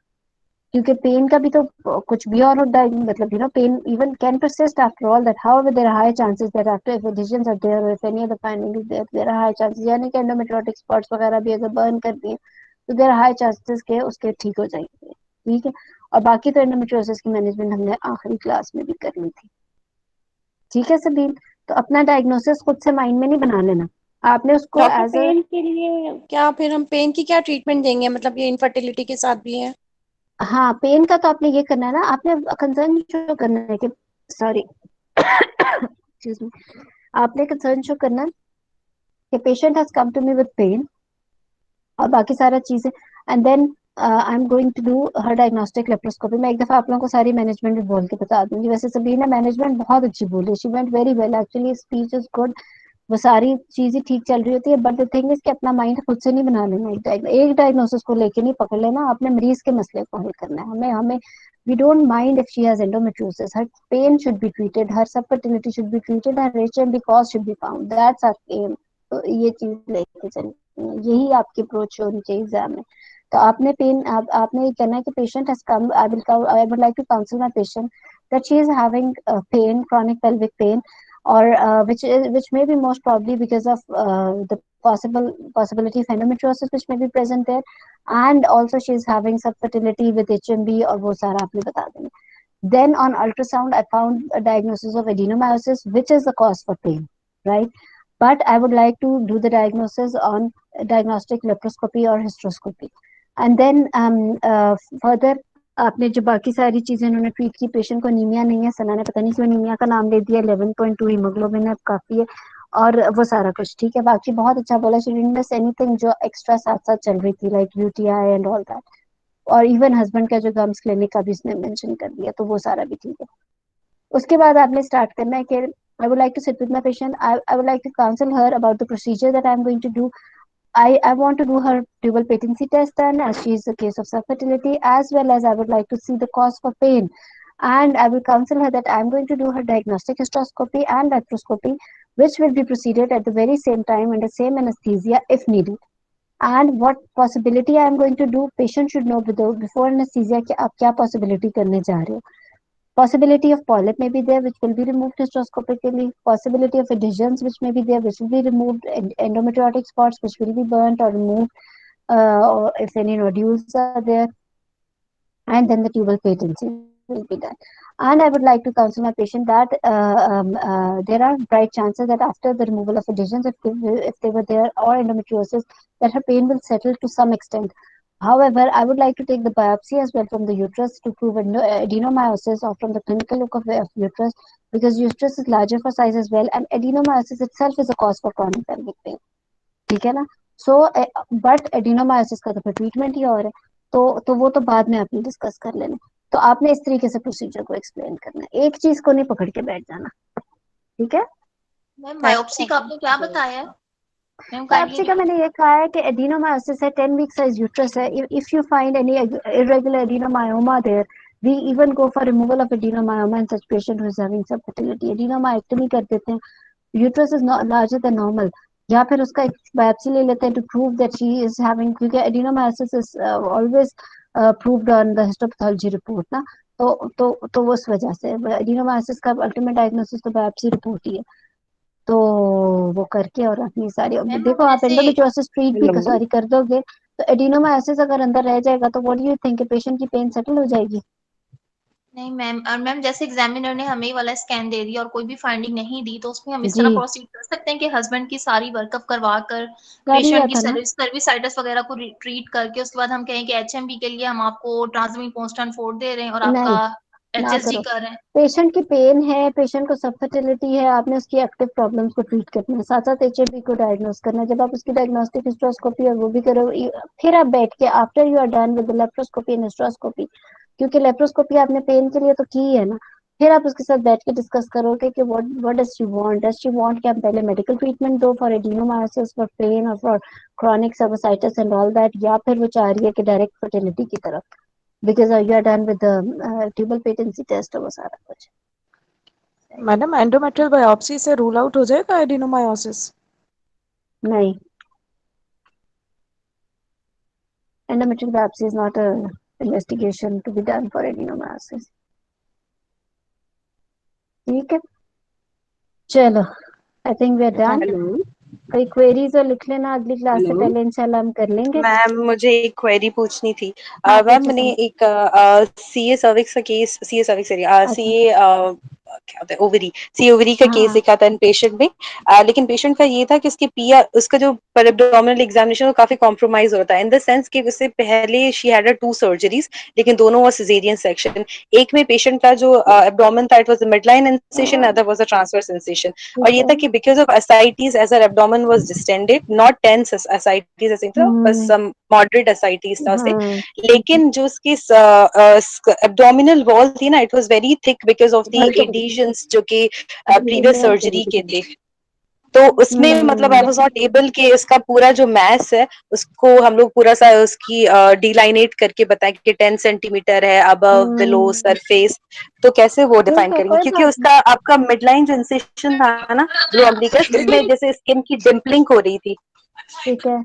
क्योंकि पेन का भी तो कुछ भी और होता है, मतलब pen even can persist after all that, however there are high chances that after if adhesions are there or if any other finding is there, there are high chances, यानी कि endometriotic spots वगैरह भी अगर burn कर दिए तो there are high chances के उसके ठीक हो जाएंगे, ठीक है। और बाकी तो endometriosis की मैनेजमेंट हमने आखिरी क्लास में भी कर ली थी, ठीक है सबीन। तो अपना डायग्नोसिस खुद से माइंड में नहीं बना लेना, आपने उसको डॉक्टर एज अ, पेन के लिए क्या फिर हम पेन की क्या ट्रीटमेंट देंगे, मतलब ये इनफर्टिलिटी के साथ भी है। हाँ पेन का तो आपने ये करना है ना, आपने कंसर्न शो करना है कि सॉरी एक्सक्यूज मी, आपने कंसर्न शो करना है कि patient has come to me with pain और बाकी सारा चीजें, and then I am going to do her diagnostic laparoscopy. मैं एक दफा आप लोगों को सारी मैनेजमेंट भी बोल के बता दूंगी, वैसे सभी ने मैनेजमेंट बहुत अच्छी बोली, she went very well actually, speech is good, वो सारी चीजें ठीक चल रही होती है, बट द थिंग इज कि अपना माइंड खुद से नहीं बना लेना, एक डायग्नोसिस को लेके नहीं पकड़ लेना, अपने मरीज के मसले को हल करना है। हमें हमें we don't mind if she has endometriosis, her pain should be treated, her subfertility should be treated, her HMB cause should be found, that's our aim. तो ये चीज लेके चलनी है, यही आपकी अप्रोच होनी चाहिए एग्जाम में। तो आपने पेन आपने ये कहना है कि patient has come, I would like to counsel my patient that she is having pain, chronic pelvic pain, or which may be most probably because of the possibility of endometriosis which may be present there, and also she is having subfertility with HMB और वो सारा आपने बता देंगे। Then on ultrasound, I found a diagnosis of adenomyosis, which is the cause for pain, right? But I would like to do the diagnosis on diagnostic laparoscopy or hysteroscopy. And then further, आपने जो बाकी सारी चीजें उन्होंने treat की, patient को anaemia नहीं है, सना ने पता नहीं क्यों अनीमिया का नाम ले दिया, 11.2 हीमोग्लोबिन है, काफी है, और वो सारा कुछ ठीक है, बाकी बहुत अच्छा बोला, शी डिडंट मिस एनीथिंग जो एक्स्ट्रा साथ साथ चल रही थी like UTI and all that, और इवन हस्बैंड का जो गम्स क्लिनिक का भी इसने मेंशन कर दिया, तो वो सारा भी ठीक है। उसके बाद आपने स्टार्ट करना है कि I would like to sit with my patient, I would like to counsel her about the procedure that I am going to do. I want to do her tubal patency test then, as she is a case of subfertility, as well as I would like to see the cause for pain. And I will counsel her that I am going to do her diagnostic hysteroscopy and laparoscopy, which will be proceeded at the very same time under same anesthesia if needed. And what possibility I am going to do, patient should know before anesthesia कि आप क्या possibility करने जा रहे हो। Possibility of polyp may be there, which will be removed hysteroscopically. Possibility of adhesions, which may be there, which will be removed. Endometriotic spots, which will be burnt or removed, or if any nodules are there. And then the tubal patency will be done. And I would like to counsel my patient that there are bright chances that after the removal of adhesions, if they were there, or endometriosis, that her pain will settle to some extent. However, I would like to take the biopsy as well from the uterus to prove adenomyosis, or from the clinical look of uterus, because uterus is larger for size as well, and adenomyosis itself is a cause for chronic pelvic pain. ठीक है ना? So but adenomyosis का तो फिर treatment ही और है, तो वो तो बाद में आपने डिस्कस कर लेना। तो आपने इस तरीके से प्रोसीजर को एक्सप्लेन करना है, एक चीज को नहीं पकड़ के बैठ जाना, ठीक है? मैम बायोप्सी का आपने क्या बताया है मैम? बायोप्सी का मैंने ये कहा है कि एडिनोमायोसिस है, 10 वीक साइज यूट्रस है। If you find any irregular adenomyoma there, we even go for removal of adenomyoma in such patient who is having subfertility. Adenomyectomy कर देते हैं, uterus is larger than normal, या फिर उसका एक biopsy ले लेते हैं to prove that she is having, क्योंकि adenomyosis is always proved on the histopathology report ना, तो उस वजह से एडिनोमायोसिस का अल्टीमेट डायग्नोसिस तो बायोप्सी रिपोर्ट ही है। तो वो करके और अपनी सारी, देखो आप एंडोमेट्रियोसिस ट्रीट भी सॉरी कर दोगे, तो एडिनोमायोसिस अगर अंदर रह जाएगा तो what do you think, patient की पेन सेटल हो जाएगी? नहीं मैम, और मैम जैसे एग्जामिनर ने हमें वाला स्कैन दे दिया और कोई भी फाइंडिंग नहीं दी, तो उसमें हम इस तरह जी प्रोसीड कर सकते हैं कि हस्बैंड की सारी वर्कअप करवा कर कर लिया पेशेंट की था ना। सर्विसाइटिस वगैरह को ट्रीट करके उसके बाद हम कहें कि एचएमबी के लिए हम आपको ट्रांसमिन पोस्टन फोर्ड दे रहे हैं और नहीं आपका ना एचएसजी करो, कर रहे हैं। पेशेंट की पेन है, पेशेंट को सबफर्टिलिटी है, आपने उसकी एक्टिव प्रॉब्लम्स को ट्रीट करना है, साथ साथ एचएबी को डायग्नोस करना है। जब आप उसकी डायग्नोस्टिक हिस्ट्रोस्कोपी और वो भी करो, फिर आप बैठ के after you are done with laparoscopy and hysteroscopy, क्योंकि लेप्रोस्कोपी आपने पेन के लिए तो की है ना, फिर आप उसके साथ बैठ के डिस्कस करोगे कि व्हाट डज शी वांट, कि आप पहले मेडिकल ट्रीटमेंट दो फॉर एडिनोमायोसिस, फॉर पेन और for chronic cervicitis and all that, या फिर वो चाह रही है कि डायरेक्ट फर्टिलिटी की तरफ, because you are done with the tubal patency test और वो सारा कुछ। मैडम एंडोमेट्रियल बायोप्सी से रूल आउट हो जाएगा एडिनोमायोसिस? नहीं, endometrial biopsy is not a investigation to be done for adenomyosis। ठीक है, चलो I think we are done. Hello कोई क्वेरीज और लिख लेना, अगली क्लास से हेलो पहले इंशाल्लाह हम कर लेंगे। मैम मुझे एक क्वेरी पूछनी थी। हाँ मैम पूछो मैंने सब। एक सीए सर्विक्स का केस, सीए सर्विक्स अच्छा सीए क्या होता है, ओवरी, सी ओवरी का केस हाँ देखा था इन पेशेंट में। लेकिन पेशेंट का ये था कि उसके पीआर, उसका जो एब्डोमिनल एग्जामिनेशन वो काफी कॉम्प्रोमाइज होता है इन द सेंस कि उससे पहले शी हैड 2 सर्जरीज, लेकिन दोनों वो सिजेरियन सेक्शन। एक में पेशेंट का जो एब्डोमेन था it was a midline incision, other was a transverse incision. और ठीक ये है। था कि because of ascites as her abdomen was distended, not tense ascites ऐसे था, बस हम्म some moderate ascites था उसे। हाँ लेकिन जो उसकी एब्डोमिनल वॉल थी ना, it was very thick because of the adhesions जो कि प्रीवियस सर्जरी के थे। तो उसमें मतलब आई वाज नॉट एबल कि इसका पूरा जो मैस है उसको हम लोग पूरा सा उसकी डिलाइनेट करके बताएं कि 10 सेंटीमीटर है अबव बिलो सरफेस, तो कैसे वो डिफाइन ठीक है, करेंगे? कोई क्योंकि बात नहीं। उसका आपका मिडलाइन जो इंसिशन था ना ब्लू अम्बिलिकस, उसमें जैसे स्किन की डिम्पलिंग हो रही थी, ठीक है,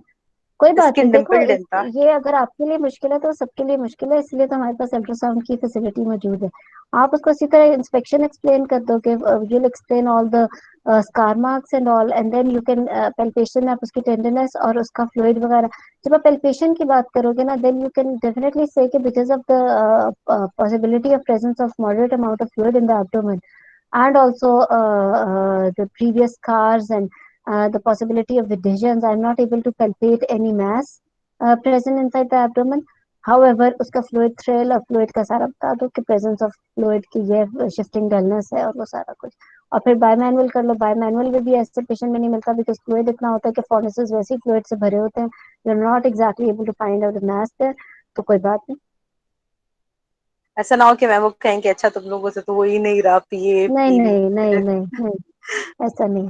कोई बात नहीं। स्किन देखो डिम्पल्ड था। ये अगर आपके लिए मुश्किल है तो सबके लिए मुश्किल है, इसलिए तो हमारे पास अल्ट्रासाउंड की फैसिलिटी मौजूद है। आप उसको इसी तरह इंस्पेक्शन एक्सप्लेन कर दो कि you explain all the scar marks and all, and then you can palpation, आप उसकी टेंडरनेस और उसका फ्लूइड वगैरह, जब आप पेल्पेशन की बात करोगे ना, देन यू कैन डेफिनेटली से कि because of the possibility of presence of moderate amount of fluid in the abdomen, and also the previous scars and the possibility of adhesions. I'm not able to palpate any mass present inside the abdomen. However, उसका fluid thrill और fluid का सारा बता दो कि presence of fluid की ये shifting dullness है और वो सारा कुछ, और फिर बाय मैनुअल कर लो। बाय मैनुअल में भी ऐसे पेशेंट में नहीं मिलता, बिकॉज फ्लूइड इतना होता है कि फॉर्नेसेस वैसे ही फ्लूइड से भरे होते हैं, you are not exactly able to find out the mass there. तो कोई बात नहीं। ऐसा ना हो कि मैम वो कहेंगे अच्छा तुम लोगों से तो हो ही नहीं रहा पीए नहीं पी नहीं नहीं नहीं नहीं, ऐसा नहीं।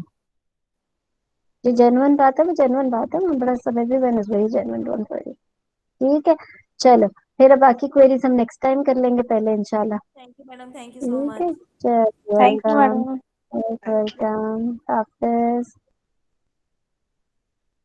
जो जेन्युइन बात है वो जेन्युइन बात है, मैं बड़ा समय भी मैंने वही जेन्युइन, डोंट वरी। ठीक है, चलो फिर बाकी क्वेरीज हम नेक्स्ट टाइम कर लेंगे पहले इंशाल्लाह। Thank you madam, thank you so ठीक है, मच। चलो thank you welcome madam. Welcome Hafiz.